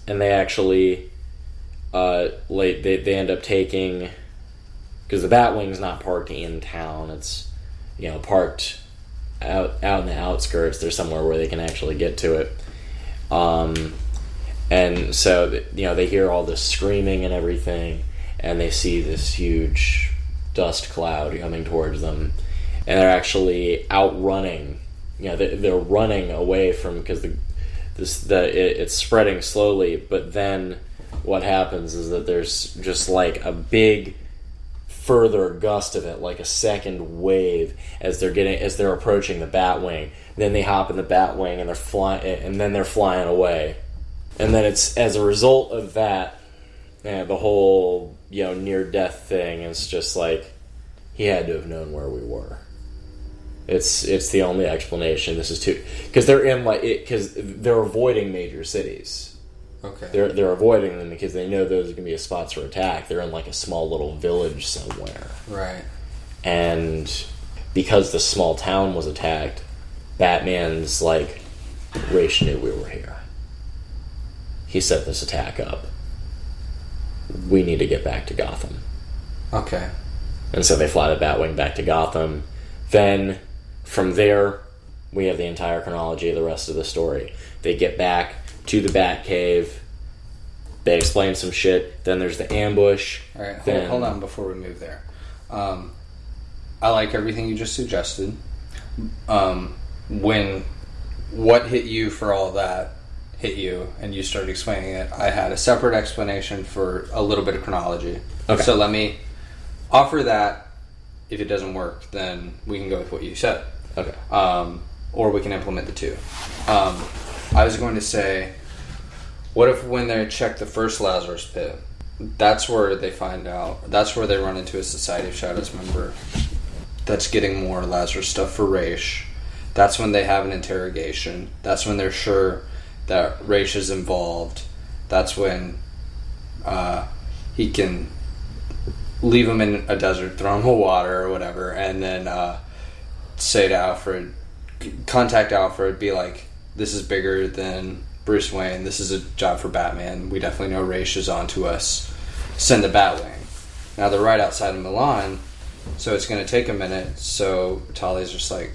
And they actually, they end up taking, because the Batwing's not parked in town. It's, parked out in the outskirts. There's somewhere where they can actually get to it. And so, they hear all this screaming and everything, and they see this huge dust cloud coming towards them, and they're actually outrunning. They're running away from, because it's spreading slowly. But then what happens is that there's just like a big further gust of it, like a second wave as they're approaching the Batwing. Then they hop in the Batwing and they're flying, and then they're flying away. And then it's as a result of that, the whole near death thing is just like, he had to have known where we were. It's the only explanation. This is too, because they're in because they're avoiding major cities. Okay. They're avoiding them because they know those are going to be spots for attack. They're in like a small little village somewhere. Right. And because the small town was attacked, Batman's like, Ra's knew we were here. He set this attack up. We need to get back to Gotham. Okay. And so they fly the Batwing back to Gotham. Then, from there, we have the entire chronology of the rest of the story. They get back to the Batcave. They explain some shit. Then there's the ambush. All right, hold on before we move there. I like everything you just suggested. When what hit you for all that hit you and you started explaining it, I had a separate explanation for a little bit of chronology. Okay. So let me offer that. If it doesn't work, then we can go with what you said. Okay. Or we can implement the two. I was going to say, what if when they check the first Lazarus pit, that's where they find out, that's where they run into a Society of Shadows member that's getting more Lazarus stuff for Ra's. That's when they have an interrogation. That's when they're sure that Ra's is involved. That's when he can leave him in a desert, throw him in water or whatever, and then say to Alfred, contact Alfred, be like, this is bigger than Bruce Wayne, this is a job for Batman, we definitely know Ra's is on to us, send the Batwing. Now they're right outside of Milan, so it's going to take a minute, so Talia's just like,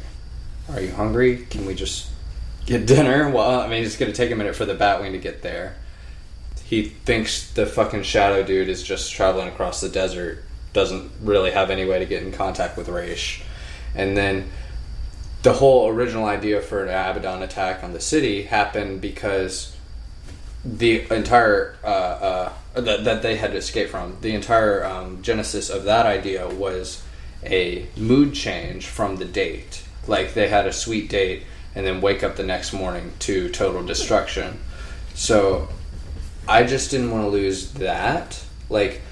are you hungry? Can we just get dinner? Well, I mean, it's going to take a minute for the Batwing to get there. He thinks the fucking Shadow dude is just traveling across the desert, doesn't really have any way to get in contact with Ra's. And then the whole original idea for an Abaddon attack on the city happened because the entire that they had to escape from, the entire genesis of that idea was a mood change from the date. Like, they had a sweet date and then wake up the next morning to total destruction. So I just didn't want to lose that, like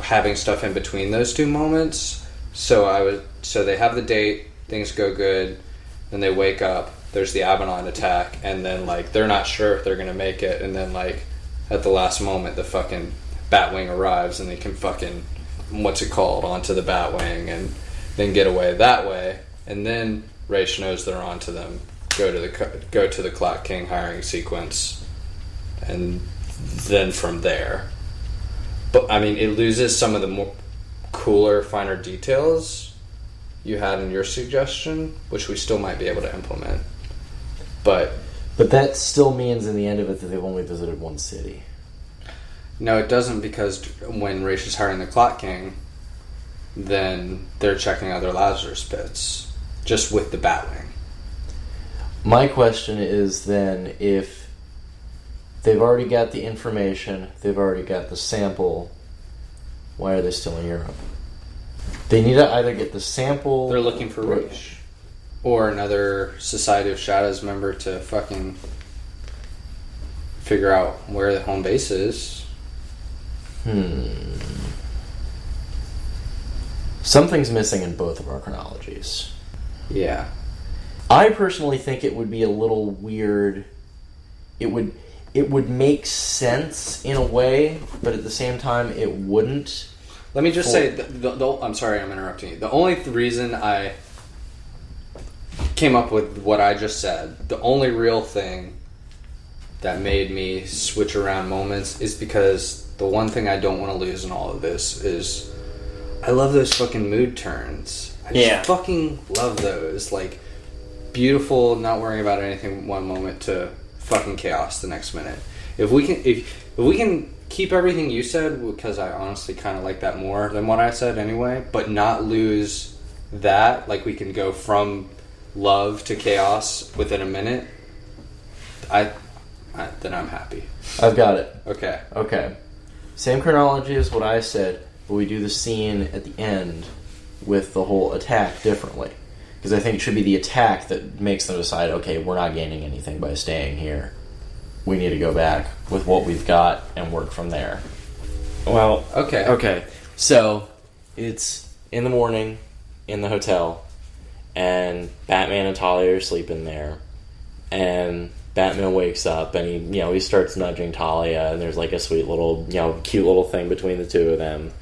having stuff in between those two moments. So they have the date, things go good, then they wake up, there's the Abaddon attack, and then like they're not sure if they're gonna make it, and then like at the last moment the fucking Batwing arrives and they can fucking onto the Batwing and then get away that way, and then Ra's knows they're onto them. Go to the Clock King hiring sequence, and then from there. But I mean, it loses some of the more cooler, finer details you had in your suggestion, which we still might be able to implement. But that still means in the end of it that they've only visited one city. No, it doesn't, because when Ra's is hiring the Clock King, then they're checking other Lazarus pits, just with the Batwing. My question is then, if they've already got the information, they've already got the sample, why are they still in Europe? They need to either get the sample... They're looking for Ra's. Or another Society of Shadows member to fucking figure out where the home base is. Something's missing in both of our chronologies. Yeah. I personally think it would be a little weird. It would make sense in a way, but at the same time it wouldn't. Let me just say, I'm sorry I'm interrupting you. The only reason came up with what I just said. The only real thing that made me switch around moments is because the one thing I don't want to lose in all of this is I love those fucking mood turns. I just fucking love those. Like, beautiful, not worrying about anything one moment to fucking chaos the next minute. If we can keep everything you said, because I honestly kind of like that more than what I said anyway, but not lose that, like we can go from love to chaos within a minute, then I'm happy. I've got it. Okay. Same chronology as what I said, but we do the scene at the end with the whole attack differently. Because I think it should be the attack that makes them decide, okay, we're not gaining anything by staying here. We need to go back with what we've got and work from there. Well, okay. So, it's in the morning in the hotel, and Batman and Talia are sleeping there, and Batman wakes up, and he starts nudging Talia, and there's like a sweet little, cute little thing between the two of them,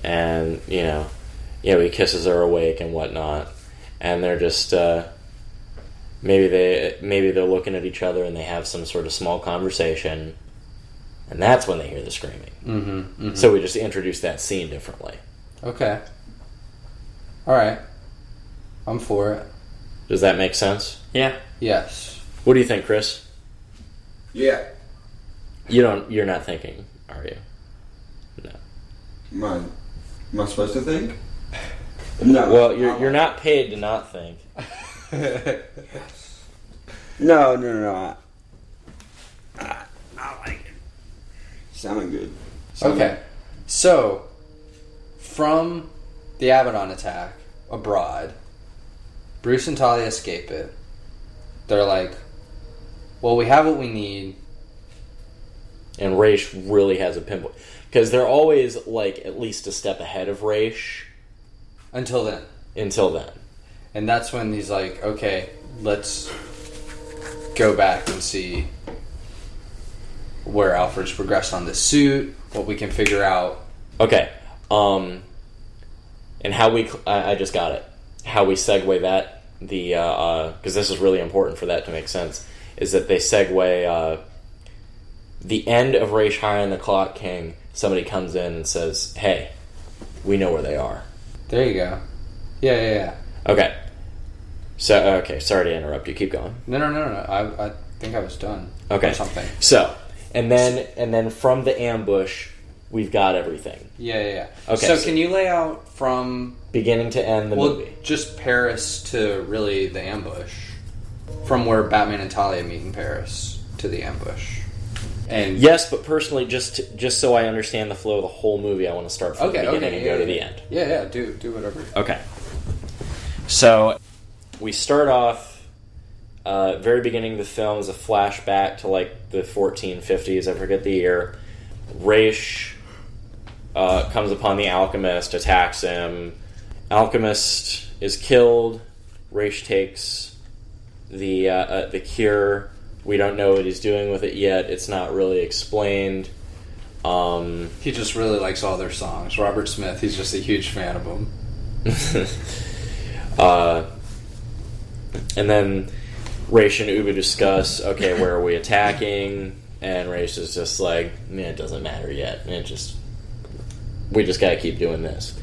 and he kisses her awake and whatnot, and they're just maybe they're looking at each other and they have some sort of small conversation, and that's when they hear the screaming. Mm-hmm. So we just introduce that scene differently. Okay. All right. I'm for it. Does that make sense? Yeah. Yes. What do you think, Chris? Yeah. You're not thinking, are you? No. Am I supposed to think? No. Well, you're not paid to not think. No. I like it. Sounding good. Okay. So, from the Abaddon attack abroad, Bruce and Talia escape it. They're like, well, we have what we need. And Raish really has a pinpoint. Because they're always, like, at least a step ahead of Raish. Until then. And that's when he's like, okay, let's go back and see where Alfred's progressed on this suit, what we can figure out. Okay. And how I just got it. How we segue that, because this is really important for that to make sense, is that they segue the end of Raish High and the Clock King. Somebody comes in and says, hey, we know where they are. There you go. Yeah. Okay. So, sorry to interrupt you. Keep going. No. I think I was done. Okay. Or something. So, and then from the ambush, we've got everything. Yeah. Okay. So can you lay out from beginning to end the movie? Just Paris to really the ambush, from where Batman and Talia meet in Paris to the ambush. And yes, but personally, just so I understand the flow of the whole movie, I want to start from the beginning and go to the end. Yeah. Do whatever. Okay. So we start off very beginning of the film is a flashback to like the 1450s. I forget the year. Raish comes upon the alchemist, attacks him. Alchemist is killed. Raish takes the cure. We don't know what he's doing with it yet. It's not really explained. He just really likes all their songs. Robert Smith, he's just a huge fan of them. And then Raish and Ubu discuss, okay, where are we attacking? And Raish is just like, it doesn't matter yet. We just gotta keep doing this.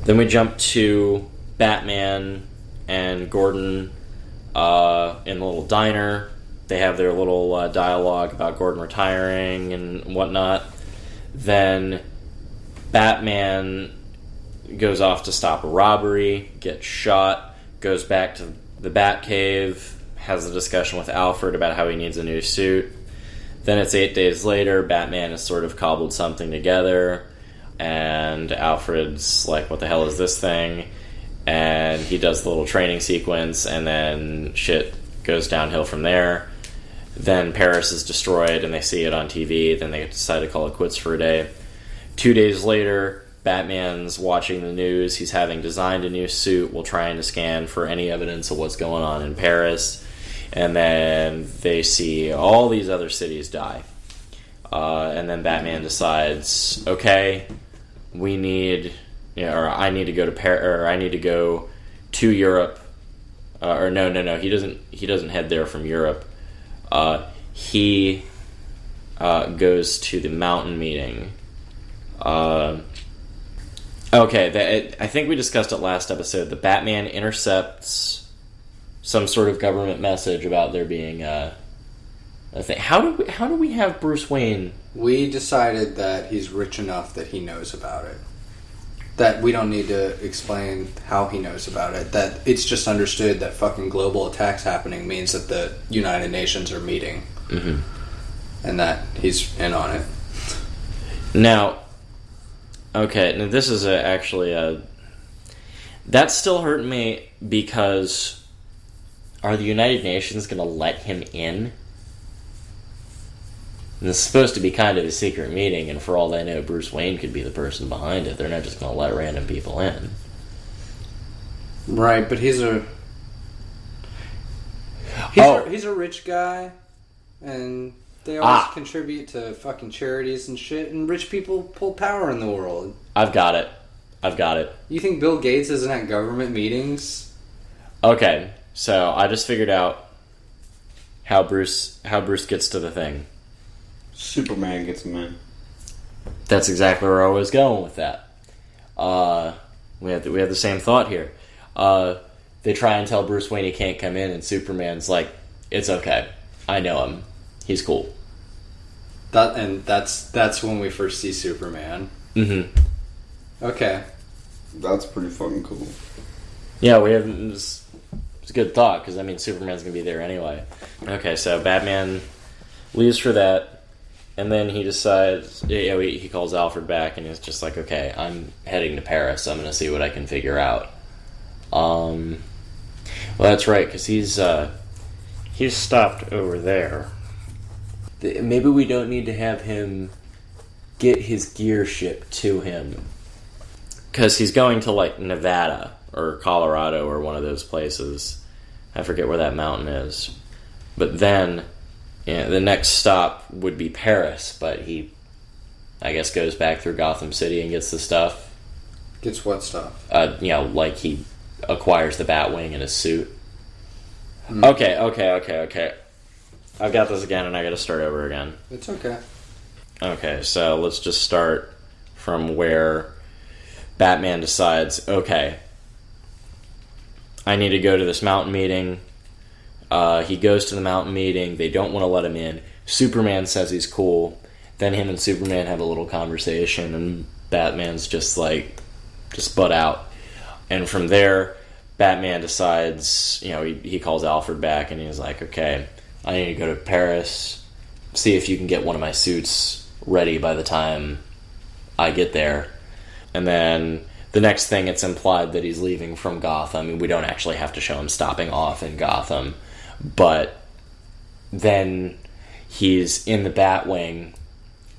Then we jump to Batman and Gordon in the little diner. They have their little dialogue about Gordon retiring and whatnot. Then Batman goes off to stop a robbery, gets shot, goes back to the Batcave, has a discussion with Alfred about how he needs a new suit. Then it's 8 days later, Batman has sort of cobbled something together, and Alfred's like, what the hell is this thing? And he does the little training sequence, and then shit goes downhill from there. Then Paris is destroyed, and they see it on TV. Then they decide to call it quits for a day. 2 days later, Batman's watching the news. He's having designed a new suit while trying to scan for any evidence of what's going on in Paris. And then they see all these other cities die. And then Batman decides, okay, I need to go to Europe or no, he doesn't head there from Europe. He goes to the mountain meeting. Okay, I think we discussed it last episode. The Batman intercepts some sort of government message about there being a thing. How do we have Bruce Wayne? We decided that he's rich enough that he knows about it. That we don't need to explain how he knows about it. That it's just understood that fucking global attacks happening means that the United Nations are meeting. Mm-hmm. And that he's in on it. Now, okay, now this is actually that's still hurting me because are the United Nations going to let him in? And this is supposed to be kind of a secret meeting, and for all they know, Bruce Wayne could be the person behind it. They're not just going to let random people in. Right, but he's a rich guy, and they always contribute to fucking charities and shit, and rich people pull power in the world. I've got it. You think Bill Gates isn't at government meetings? Okay, so I just figured out how Bruce gets to the thing. Superman gets him in. That's exactly where I was going with that. We have the same thought here. They try and tell Bruce Wayne he can't come in, and Superman's like, "It's okay. I know him. He's cool." That's when we first see Superman. Mm-hmm. Okay. That's pretty fucking cool. Yeah, it's a good thought, because, I mean, Superman's going to be there anyway. Okay, so Batman leaves for that, and then he decides, he calls Alfred back, and he's just like, okay, I'm heading to Paris, I'm going to see what I can figure out. Well, that's right, because he's stopped over there. Maybe we don't need to have him get his gear shipped to him, because he's going to, like, Nevada or Colorado or one of those places. I forget where that mountain is. But then, the next stop would be Paris, but he, I guess, goes back through Gotham City and gets the stuff. Gets what stuff? Like he acquires the Batwing and his suit. Mm. Okay. I've got this again, and I gotta start over again. It's okay. Okay, so let's just start from where Batman decides, okay, I need to go to this mountain meeting. He goes to the mountain meeting. They don't want to let him in. Superman says he's cool. Then him and Superman have a little conversation, and Batman's just butt out. And from there, Batman decides, he calls Alfred back, and he's like, okay, I need to go to Paris, see if you can get one of my suits ready by the time I get there. And then the next thing, it's implied that he's leaving from Gotham. I mean, we don't actually have to show him stopping off in Gotham, but then he's in the Batwing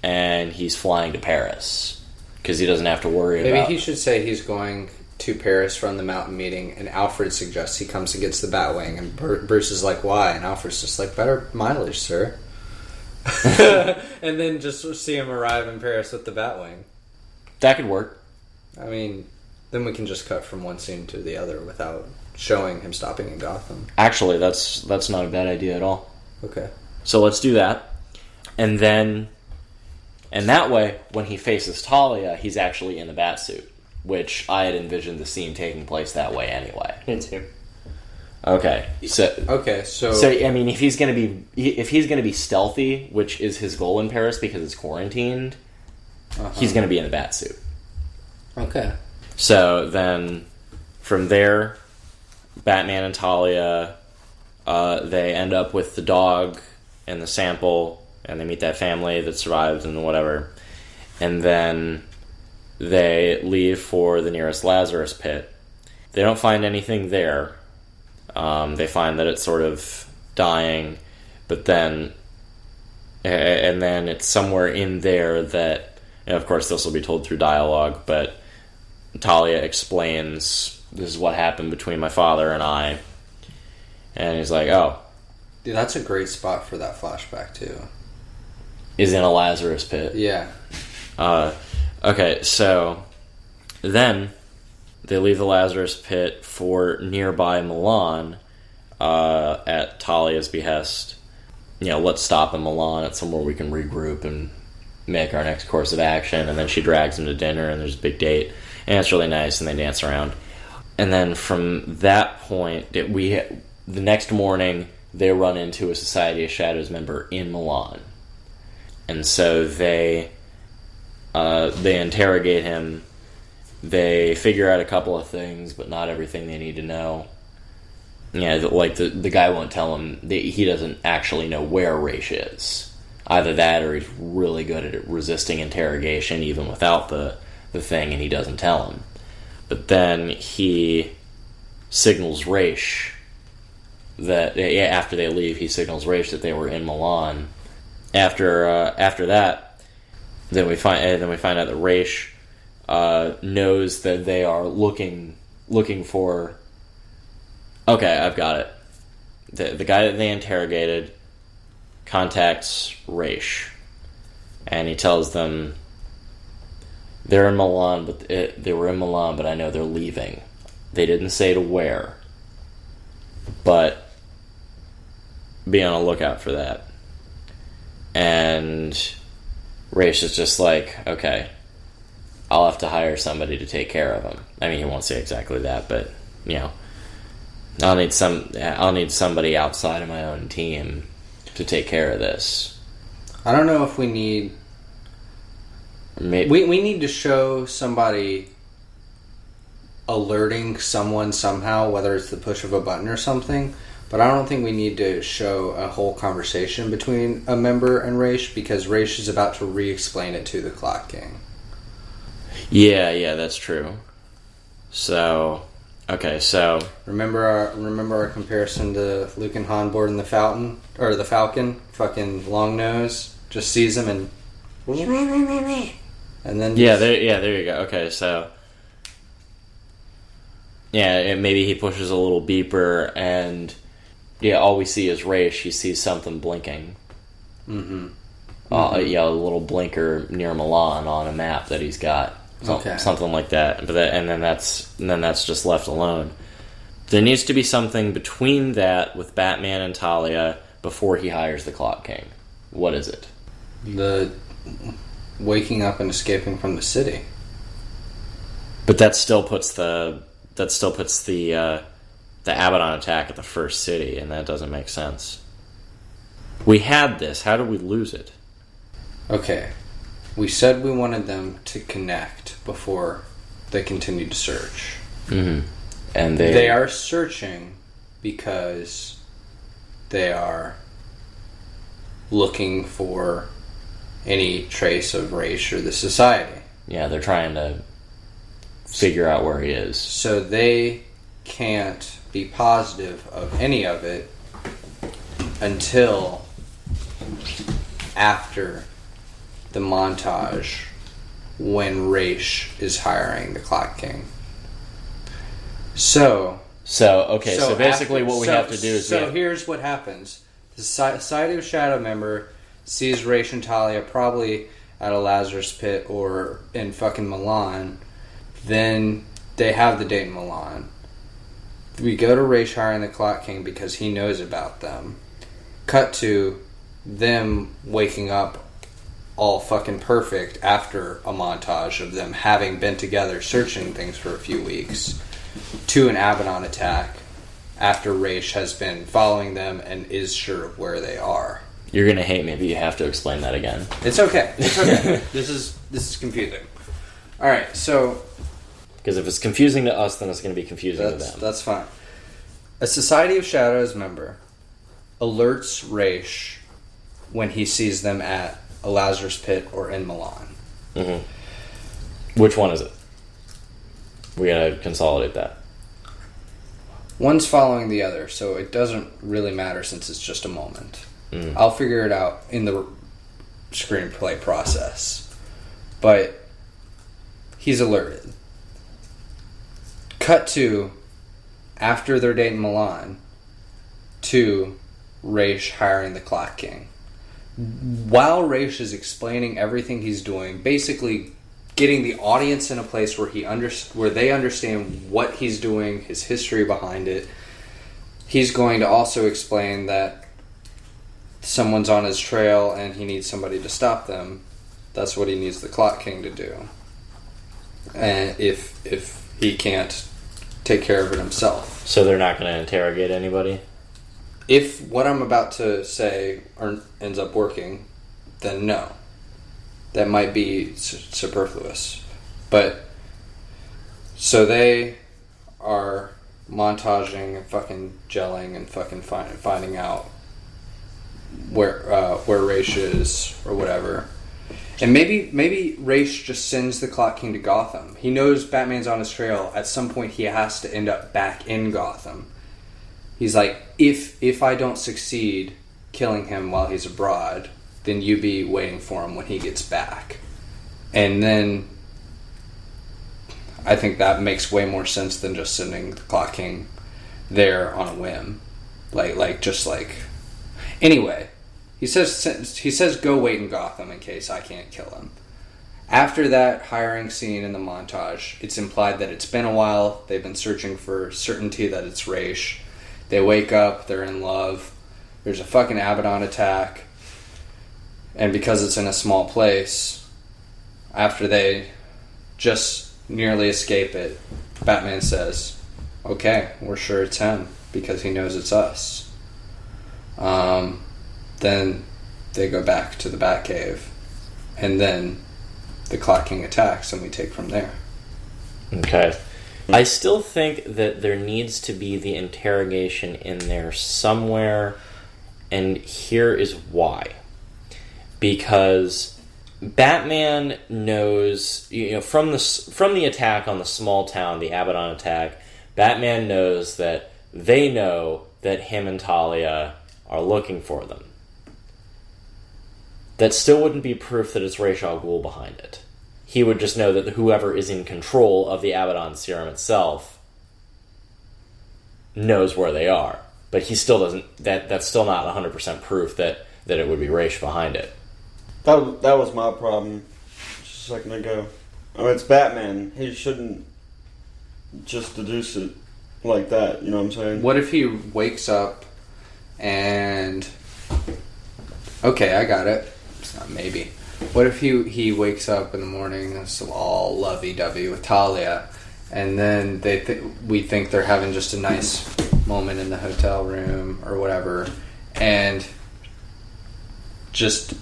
and he's flying to Paris because he doesn't have to worry about... Maybe he should say he's going to Paris from the mountain meeting, and Alfred suggests he comes and gets the Batwing, and Bruce is like, why? And Alfred's just like, better mileage, sir. And then just see him arrive in Paris with the Batwing. That could work. I mean, then we can just cut from one scene to the other without showing him stopping in Gotham. Actually, that's not a bad idea at all. Okay. So let's do that. And then... And that way, when he faces Talia, he's actually in the Batsuit, which I had envisioned the scene taking place that way anyway. Me too. Okay. So I mean, if he's gonna be stealthy, which is his goal in Paris because it's quarantined, he's gonna be in the Batsuit. Okay. So then, from there, Batman and Talia, they end up with the dog and the sample, and they meet that family that survived and whatever. And then they leave for the nearest Lazarus pit. They don't find anything there. They find that it's sort of dying, but then... And then it's somewhere in there that... And of course, this will be told through dialogue, but Talia explains, this is what happened between my father and I. And he's like, oh. Dude, that's a great spot for that flashback, too. Is in a Lazarus pit. Yeah. Okay, so then they leave the Lazarus pit for nearby Milan, at Talia's behest, let's stop in Milan at somewhere we can regroup and make our next course of action. And then she drags him to dinner, and there's a big date, and it's really nice, and they dance around. And then from that point, the next morning, they run into a Society of Shadows member in Milan. And so they interrogate him. They figure out a couple of things, but not everything they need to know. Like the guy won't tell him that he doesn't actually know where Raish is. Either that, or he's really good at resisting interrogation even without the thing, and he doesn't tell him. But then he signals Raish that after they leave, he signals Raish that they were in Milan. After that, then we find out that Raish knows that they are looking for. Okay, I've got it. The guy that they interrogated contacts Raish, and he tells them they're in Milan, but they were in Milan, but I know they're leaving. They didn't say to where, but be on a lookout for that. And Raish is just like, okay, I'll have to hire somebody to take care of him. I mean, he won't say exactly that, but I'll need somebody outside of my own team to take care of this. I don't know if we need. We need to show somebody alerting someone somehow, whether it's the push of a button or something. But I don't think we need to show a whole conversation between a member and Raish, because Raish is about to re-explain it to the Clock King. Yeah, that's true. So, okay, so remember our comparison to Luke and Han boarding the Falcon, fucking long nose, just sees him and then there you go. Okay, so maybe he pushes a little beeper, and all we see is Raish. He sees something blinking. Mm-hmm. A little blinker near Milan on a map that he's got. Something like that. And then that's just left alone. There needs to be something between that with Batman and Talia before he hires the Clock King. What is it? The waking up and escaping from the city. But that still puts the Abaddon attack at the first city, and that doesn't make sense. We had this. How did we lose it? Okay. We said we wanted them to connect before they continued to search. Mm-hmm. And they are searching because they are looking for any trace of Raish or the Society. Yeah, they're trying to figure out where he is. So they can't be positive of any of it until after the montage when Raish is hiring the Clock King. So basically what we have to do is... So here's what happens. The Society of Shadow member sees Raish and Talia probably at a Lazarus Pit or in fucking Milan. Then they have the date in Milan. We go to Raish hiring the Clock King because he knows about them. Cut to them waking up all fucking perfect after a montage of them having been together searching things for a few weeks, to an Abaddon attack after Raish has been following them and is sure of where they are. You're gonna hate me, but you have to explain that again. It's okay. This is confusing. Alright, so... Because if it's confusing to us, then it's going to be confusing to them. That's fine. A Society of Shadows member alerts Raish when he sees them at a Lazarus Pit or in Milan. Mm-hmm. Which one is it? We gotta consolidate that. One's following the other, so it doesn't really matter since it's just a moment. Mm. I'll figure it out in the screenplay process. But he's alerted. Cut to after their date in Milan to Raish hiring the Clock King. While Raish is explaining everything he's doing, basically getting the audience in a place where where they understand what he's doing, his history behind it, he's going to also explain that someone's on his trail and he needs somebody to stop them. That's what he needs the Clock King to do. And if he can't take care of it himself. So they're not going to interrogate anybody? If what I'm about to say ends up working, then no. That might be superfluous. But, so they are montaging and fucking gelling and fucking finding out where Raish is or whatever. And maybe Raish just sends the Clock King to Gotham. He knows Batman's on his trail. At some point he has to end up back in Gotham. He's like, if I don't succeed killing him while he's abroad, then you be waiting for him when he gets back. And then I think that makes way more sense than just sending the Clock King there on a whim. Anyway, he says go wait in Gotham in case I can't kill him. After that hiring scene in the montage, it's implied that it's been a while. They've been searching for certainty that it's Raish. They wake up, they're in love. There's a fucking Abaddon attack. And because it's in a small place, after they just nearly escape it, Batman says, okay, we're sure it's him, because he knows it's us. Then they go back to the Batcave, and then the Clock King attacks, and we take from there. Okay. I still think that there needs to be the interrogation in there somewhere, and here is why. Because Batman knows, from the attack on the small town, the Abaddon attack, Batman knows that they know that him and Talia are looking for them. That still wouldn't be proof that it's Ra's al Ghul behind it. He would just know that whoever is in control of the Abaddon serum itself knows where they are. But he still doesn't. That's still not 100% proof that it would be Ra's behind it. That was my problem just a second ago. I mean, it's Batman. He shouldn't just deduce it like that. You know what I'm saying? What if he wakes up and... Okay, I got it. It's not maybe. What if he wakes up in the morning and it's all lovey-dovey with Talia, and then we think they're having just a nice moment in the hotel room or whatever, and just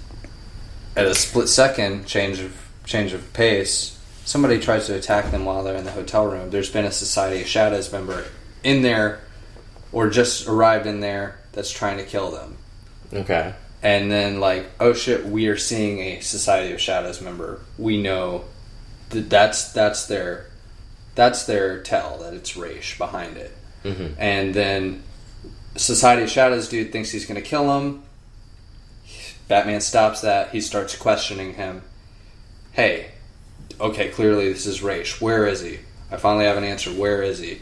at a split second change of pace, somebody tries to attack them while they're in the hotel room. There's been a Society of Shadows member in there, or just arrived in there, that's trying to kill them. Okay. And then, like, oh shit, we are seeing a Society of Shadows member. We know that's their tell that it's Raish behind it. Mm-hmm. And then Society of Shadows dude thinks he's going to kill him. Batman stops that. He starts questioning him. Hey, okay, clearly this is Raish. Where is he? I finally have an answer. Where is he?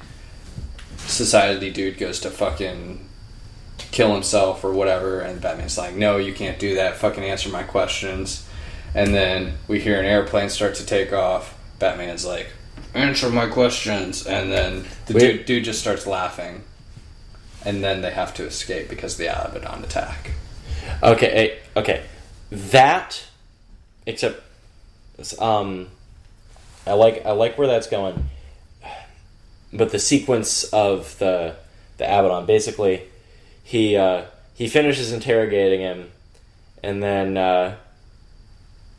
Society dude goes to fucking kill himself or whatever, and Batman's like, no, you can't do that, fucking answer my questions. And then we hear an airplane start to take off. Batman's like, answer my questions. And then the dude just starts laughing, and then they have to escape because of the Abaddon attack. Okay. That, except I like where that's going, but the sequence of the Abaddon, basically he finishes interrogating him, and then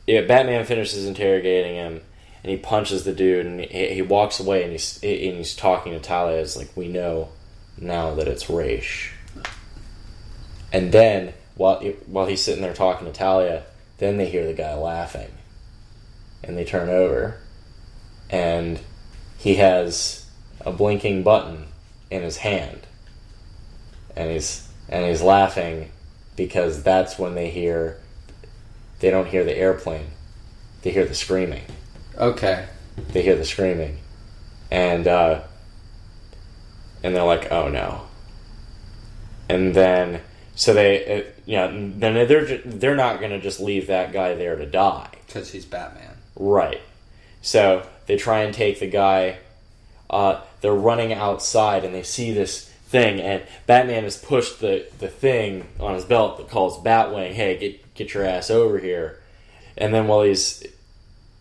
Batman finishes interrogating him, and he punches the dude, and he walks away, and he's talking to Talia. It's like, we know now that it's Raish. And then while he's sitting there talking to Talia, then they hear the guy laughing, and they turn over, and he has a blinking button in his hand, and he's laughing because that's when they don't hear the airplane, they hear the screaming. Okay. They hear the screaming, and they're like, oh no. And then so then they're not going to just leave that guy there to die because he's Batman, right? So they try and take the guy. They're running outside, and they see this thing, and Batman has pushed the thing on his belt that calls Batwing, hey, get your ass over here. And then while he's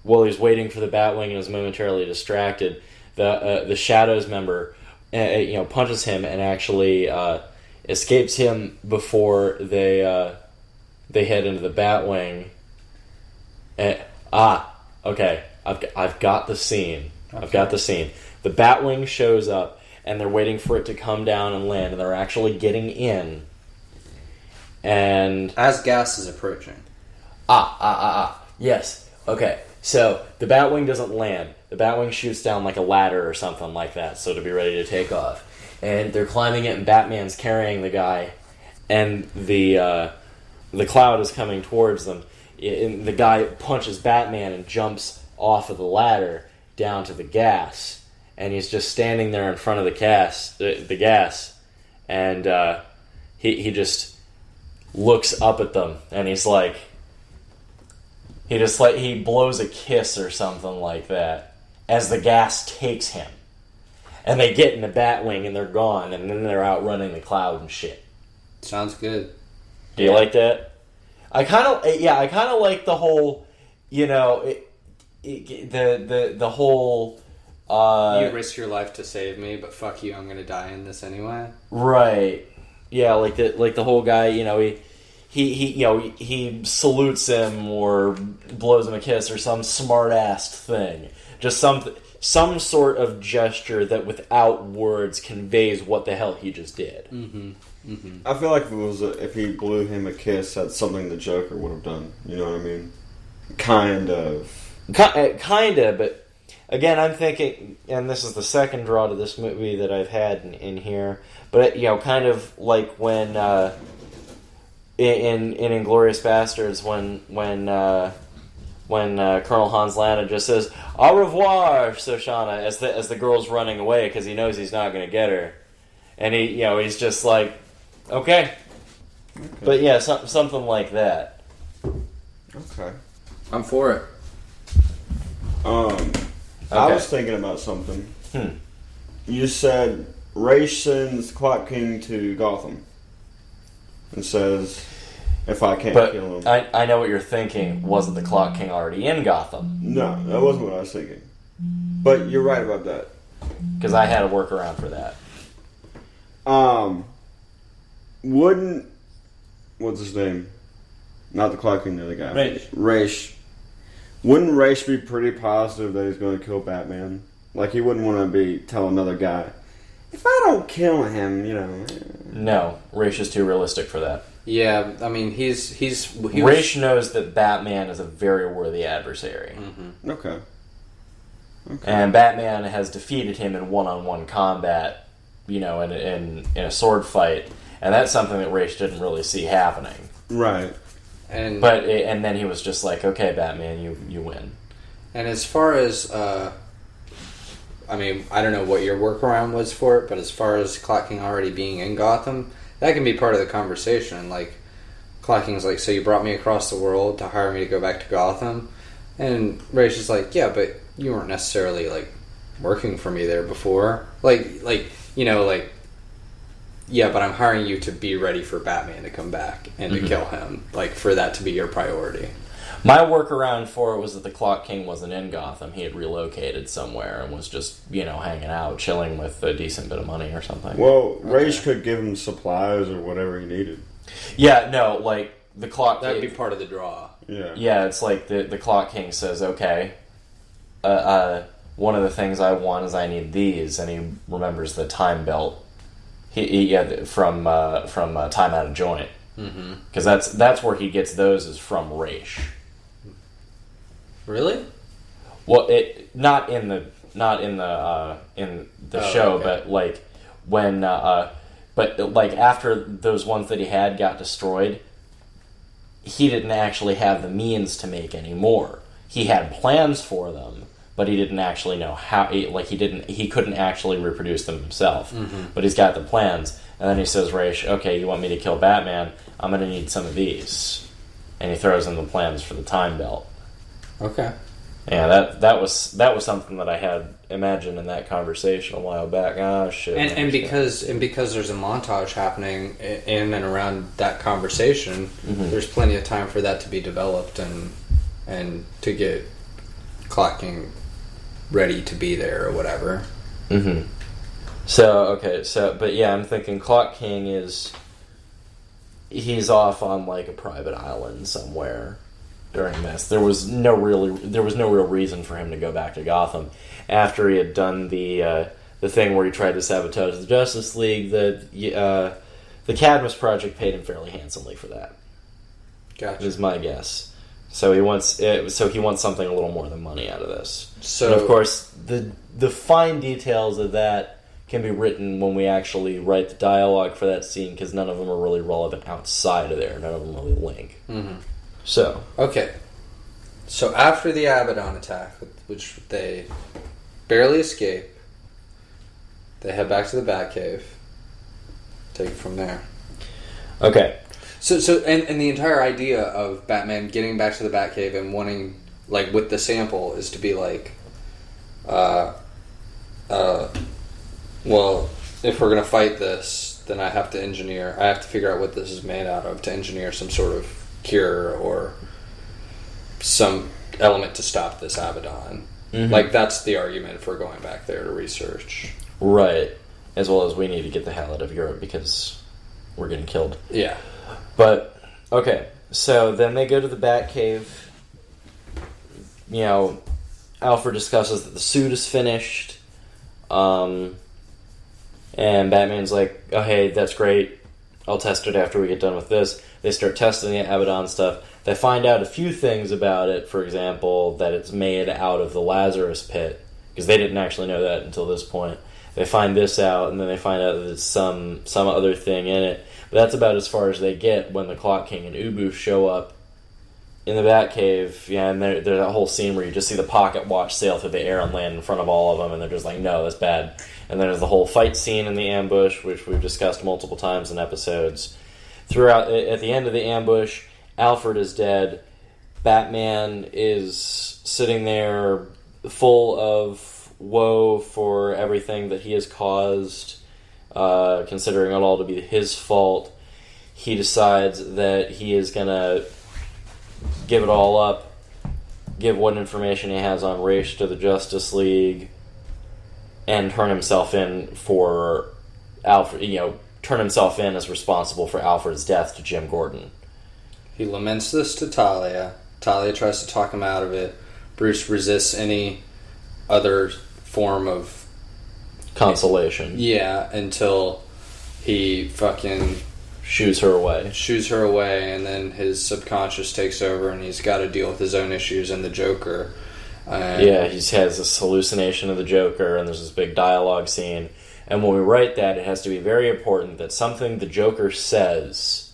waiting for the Batwing and is momentarily distracted, the Shadows member punches him and actually escapes him before they head into the Batwing. Okay, I've got the scene. Okay. I've got the scene. The Batwing shows up, and they're waiting for it to come down and land, and they're actually getting in. And as gas is approaching. Yes. Okay. So the Batwing doesn't land. The Batwing shoots down like a ladder or something like that, so to be ready to take off. And they're climbing it, and Batman's carrying the guy, and the cloud is coming towards them. And the guy punches Batman and jumps off of the ladder down to the gas. And he's just standing there in front of the gas, and he just looks up at them, and he blows a kiss or something like that as the gas takes him, and they get in the Batwing and they're gone, and then they're out running the cloud and shit. Sounds good. Do you like that? I kind of like the whole, the whole. You risk your life to save me, but fuck you, I'm gonna die in this anyway. Right. Yeah, like the whole guy, he salutes him or blows him a kiss or some smart-assed thing. Just some sort of gesture that without words conveys what the hell he just did. Mm-hmm. Mm-hmm. I feel like if he blew him a kiss, that's something the Joker would have done. You know what I mean? Kind of, but again, I'm thinking, and this is the second draw to this movie that I've had in here, but kind of like when in Inglourious Bastards, when Colonel Hans Landa just says "Au revoir, Shoshana" as the girl's running away because he knows he's not going to get her, and he's just like, okay. But yeah, something like that. Okay, I'm for it. I was thinking about something. You said Ra's sends Clock King to Gotham and says, if I can't kill him. I know what you're thinking. Wasn't the Clock King already in Gotham? No, that wasn't what I was thinking. But you're right about that. Because I had a workaround for that. Wouldn't... What's his name? Not the Clock King, the other guy. Ra's. Wouldn't Ra's be pretty positive that he's going to kill Batman? Like, he wouldn't want to tell another guy, if I don't kill him, No, Ra's is too realistic for that. Yeah, I mean, Ra's knows that Batman is a very worthy adversary. Mm-hmm. Okay. And Batman has defeated him in one-on-one combat, in a sword fight, and that's something that Ra's didn't really see happening. Right. And then he was just like, okay, Batman, you win. And as far as, I don't know what your workaround was for it, but as far as Clock King already being in Gotham, that can be part of the conversation. Like, Clock King's like, so you brought me across the world to hire me to go back to Gotham? And Ra's is like, yeah, but you weren't necessarily, working for me there before. Yeah, but I'm hiring you to be ready for Batman to come back and to kill him. For that to be your priority. My workaround for it was that the Clock King wasn't in Gotham. He had relocated somewhere and was just, hanging out, chilling with a decent bit of money or something. Well, Ra's could give him supplies or whatever he needed. Yeah, no, the Clock... That'd be part of the draw. Yeah. Yeah, it's like the Clock King says, okay, one of the things I want is I need these, and he remembers the time belt. From Time Out of Joint, because that's where he gets those is from Ra's. Really? Well, not in the show, okay. but after those ones that he had got destroyed, he didn't actually have the means to make any more. He had plans for them, but he didn't actually know how. He couldn't actually reproduce them himself. But he's got the plans, and then he says, "Ra's, okay, you want me to kill Batman? I'm going to need some of these," and he throws in the plans for the time belt. Okay. Yeah, that was something that I had imagined in that conversation a while back. Oh shit! And because there's a montage happening in and around that conversation, there's plenty of time for that to be developed and to get Clock King ready to be there or whatever. Mm-hmm. So but yeah, I'm thinking Clock King he's off on like a private island somewhere during this. There was no real reason for him to go back to Gotham after he had done the thing where he tried to sabotage the Justice League. The Cadmus Project paid him fairly handsomely for that. Gotcha. Is my guess. So he wants something a little more than money out of this. So, and of course, the fine details of that can be written when we actually write the dialogue for that scene, because none of them are really relevant outside of there. None of them really link. Mm-hmm. So okay. So after the Abaddon attack, which they barely escape, they head back to the Batcave. Take it from there. Okay. So and the entire idea of Batman getting back to the Batcave and wanting, like, with the sample is to be like, well, if we're gonna fight this, then I have to figure out what this is made out of to engineer some sort of cure or some element to stop this Abaddon. Mm-hmm. Like, that's the argument for going back there to research. Right. As well as we need to get the hell out of Europe because we're getting killed. Yeah. But, okay, so then they go to the Batcave. You know, Alfred discusses that the suit is finished. And Batman's like, oh, hey, that's great. I'll test it after we get done with this. They start testing the Abaddon stuff. They find out a few things about it. For example, that it's made out of the Lazarus Pit, because they didn't actually know that until this point. They find this out, and then they find out that there's some other thing in it. But that's about as far as they get when the Clock King and Ubu show up in the Batcave. Yeah, and there's that whole scene where you just see the pocket watch sail through the air and land in front of all of them, and they're just like, no, that's bad. And then there's the whole fight scene in the ambush, which we've discussed multiple times in episodes. Throughout, at the end of the ambush, Alfred is dead. Batman is sitting there full of woe for everything that he has caused, considering it all to be his fault. He decides that he is going to give it all up, give what information he has on Ra's to the Justice League, and turn himself in for Alfred, turn himself in as responsible for Alfred's death to Jim Gordon. He laments this to Talia. Talia tries to talk him out of it. Bruce resists any other form of consolation. Yeah, until he fucking shoos her away, and then his subconscious takes over, and he's got to deal with his own issues and the Joker. Yeah, he has this hallucination of the Joker, and there's this big dialogue scene. And when we write that, it has to be very important that something the Joker says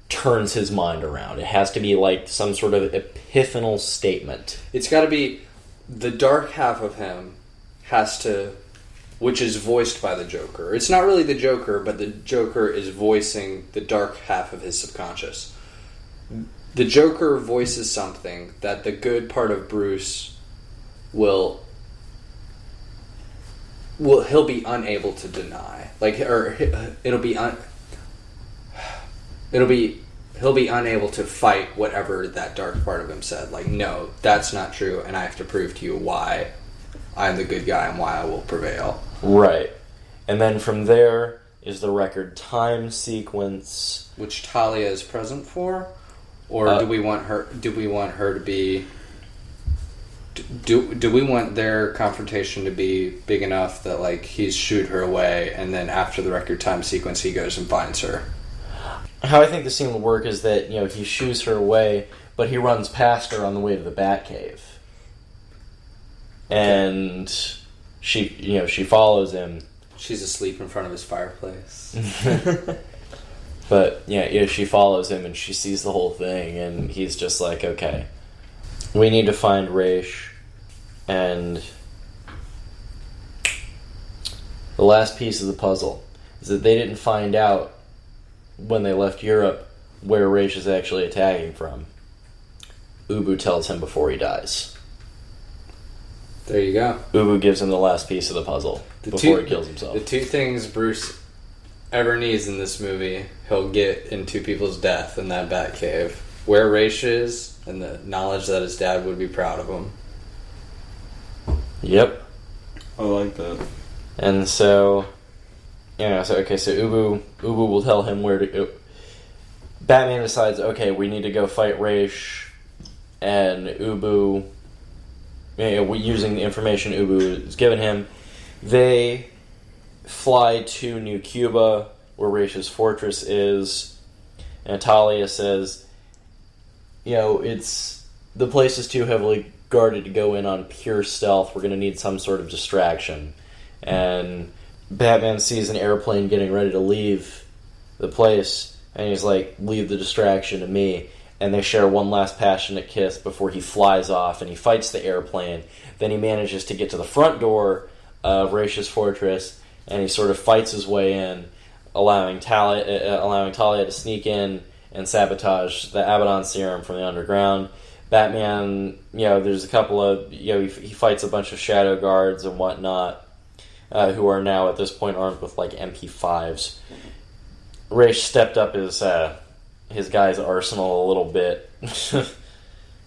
turns his mind around. It has to be like some sort of epiphanal statement. It's got to be the dark half of him which is voiced by the Joker. It's not really the Joker, but the Joker is voicing the dark half of his subconscious. The Joker voices something that the good part of Bruce he'll be unable to deny. He'll be unable to fight whatever that dark part of him said. Like, no, that's not true, and I have to prove to you why I'm the good guy and why I will prevail. Right. And then from there is the record time sequence, which Talia is present for, or do we want her to be? Do we want their confrontation to be big enough that, like, he's shoot her away, and then after the record time sequence, he goes and finds her? How I think the scene will work is that, he shoos her away, but he runs past her on the way to the Batcave. And she follows him. She's asleep in front of his fireplace. But, she follows him and she sees the whole thing, and he's just like, okay, we need to find Ra's. And the last piece of the puzzle is that they didn't find out when they left Europe where Ra's is actually attacking from. Ubu tells him before he dies. There you go. Ubu gives him the last piece of the puzzle before he kills himself. The two things Bruce ever needs in this movie, he'll get in two people's death in that Batcave. Where Raish is, and the knowledge that his dad would be proud of him. Yep. I like that. And so, so Ubu will tell him where to go. Batman decides, okay, we need to go fight Raish, and Ubu, using the information Ubu has given him, they fly to New Cuba, where Raish's fortress is, and Talia says, the place is too heavily guarded to go in on pure stealth. We're going to need some sort of distraction. And Batman sees an airplane getting ready to leave the place, and he's like, leave the distraction to me. And they share one last passionate kiss before he flies off, and he fights the airplane. Then he manages to get to the front door of Raish's fortress, and he sort of fights his way in, allowing Talia to sneak in and sabotage the Abaddon serum from the underground. Batman, there's a couple of, he fights a bunch of shadow guards and whatnot, who are now at this point armed with like MP5s. Raish stepped up his guy's arsenal a little bit,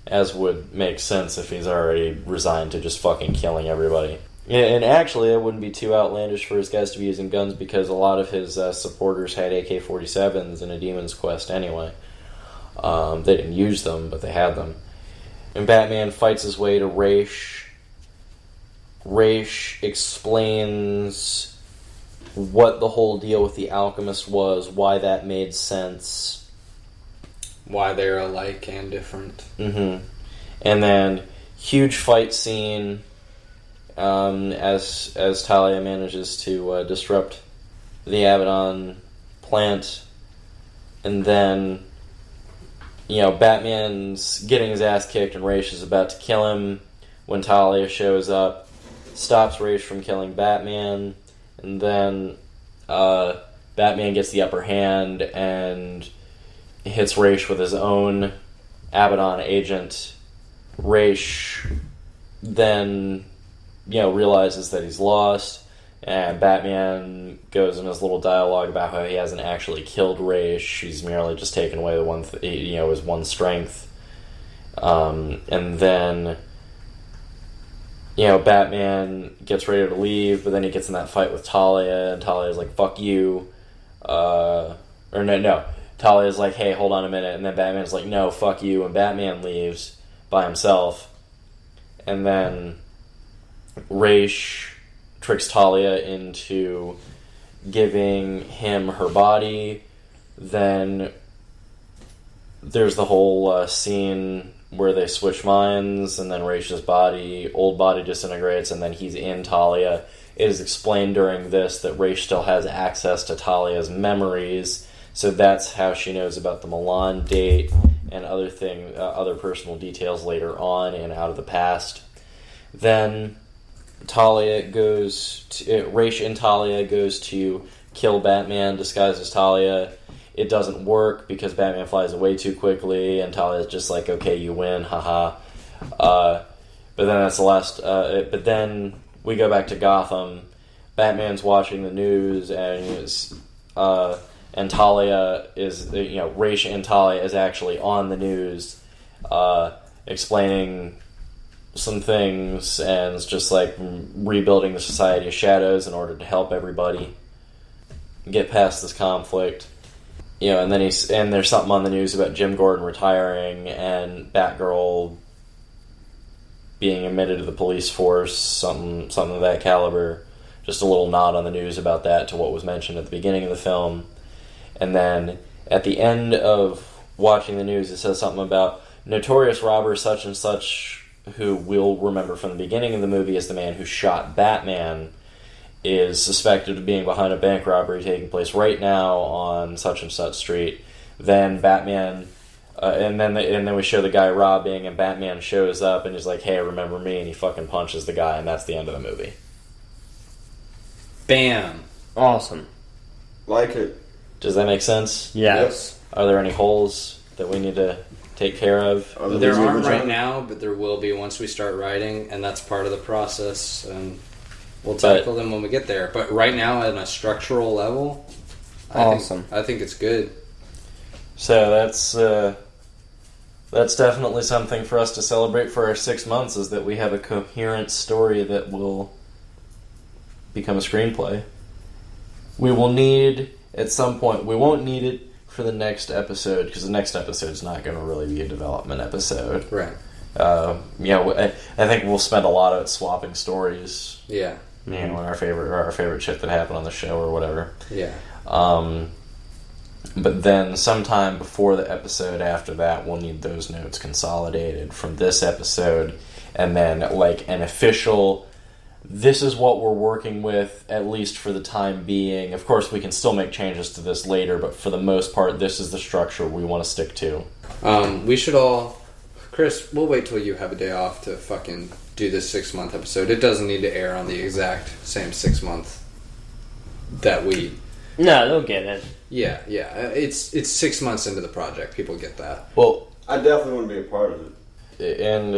as would make sense if he's already resigned to just fucking killing everybody. Yeah, and actually, it wouldn't be too outlandish for his guys to be using guns because a lot of his supporters had AK-47s in A Demon's Quest anyway. They didn't use them, but they had them. And Batman fights his way to Raish. Raish explains what the whole deal with the alchemist was, why that made sense. Why they're alike and different. Mm-hmm. And then, huge fight scene as Talia manages to disrupt the Abaddon plant. And then, Batman's getting his ass kicked and Raish is about to kill him when Talia shows up, stops Raish from killing Batman, and then Batman gets the upper hand and hits Raish with his own Abaddon agent. Raish then, realizes that he's lost, and Batman goes in his little dialogue about how he hasn't actually killed Raish. He's merely just taken away the his one strength. And then, Batman gets ready to leave, but then he gets in that fight with Talia, and Talia's like, fuck you. Talia's like, hey, hold on a minute, and then Batman's like, no, fuck you, and Batman leaves by himself. And then Raish tricks Talia into giving him her body. Then there's the whole scene where they switch minds, and then Raish's old body disintegrates, and then he's in Talia. It is explained during this that Raish still has access to Talia's memories, so that's how she knows about the Milan date and other personal details later on and out of the past. Then Raish and Talia goes to kill Batman disguised as Talia. It doesn't work because Batman flies away too quickly, and Talia's just like, okay, you win, haha. But then that's the last. But then we go back to Gotham. Batman's watching the news, and Talia is, Raish and Talia is actually on the news, explaining some things, and it's just like rebuilding the Society of Shadows in order to help everybody get past this conflict. And then there's something on the news about Jim Gordon retiring and Batgirl being admitted to the police force, something of that caliber. Just a little nod on the news about that to what was mentioned at the beginning of the film. And then at the end of watching the news, it says something about notorious robber such and such, who we'll remember from the beginning of the movie as the man who shot Batman, is suspected of being behind a bank robbery taking place right now on such and such street. Then Batman, and then we show the guy robbing, and Batman shows up and he's like, "Hey, remember me?" And he fucking punches the guy, and that's the end of the movie. Bam! Awesome. Like it. Does that make sense? Yes. Are there any holes? that we need to take care of? There aren't right now, but there will be once we start writing, and that's part of the process, and we'll tackle them when we get there. But right now, on a structural level, I think it's good. So that's definitely something for us to celebrate for our 6 months, is that we have a coherent story that will become a screenplay. We will need, at some point, we won't need it for the next episode, because the next episode is not going to really be a development episode. Right. I think we'll spend a lot of it swapping stories. Yeah. You know, our favorite shit that happened on the show or whatever. Yeah. But then sometime before the episode after that, we'll need those notes consolidated from this episode, and then like an official, this is what we're working with, at least for the time being. Of course, we can still make changes to this later, but for the most part, this is the structure we want to stick to. We should all... Chris, we'll wait till you have a day off to fucking do this 6-month episode. It doesn't need to air on the exact same 6 month that we... No, they'll get it. Yeah. It's 6 months into the project. People get that. Well, I definitely want to be a part of it. And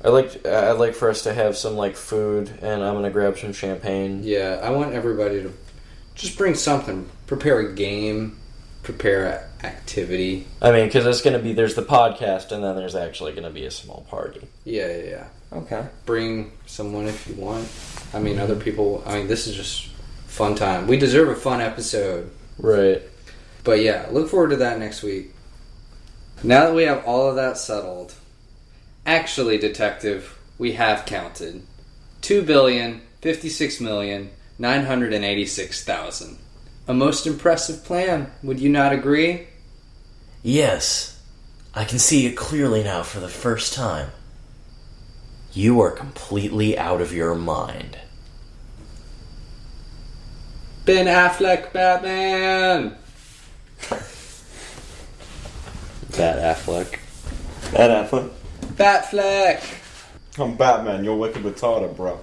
I'd like for us to have some like food, and I'm gonna grab some champagne. Yeah, I want everybody to just bring something. Prepare a game. Prepare an activity. I mean, because it's gonna be, there's the podcast, and then there's actually gonna be a small party. Yeah. Okay. Bring someone if you want. I mean, other people. I mean, this is just fun time. We deserve a fun episode. Right. But yeah, look forward to that next week. Now that we have all of that settled, actually, Detective, we have counted 2,056,986,000. A most impressive plan, would you not agree? Yes, I can see it clearly now for the first time. You are completely out of your mind. Ben Affleck, Batman! Batfleck. Batfleck! I'm Batman, you're wicked retarded, bro.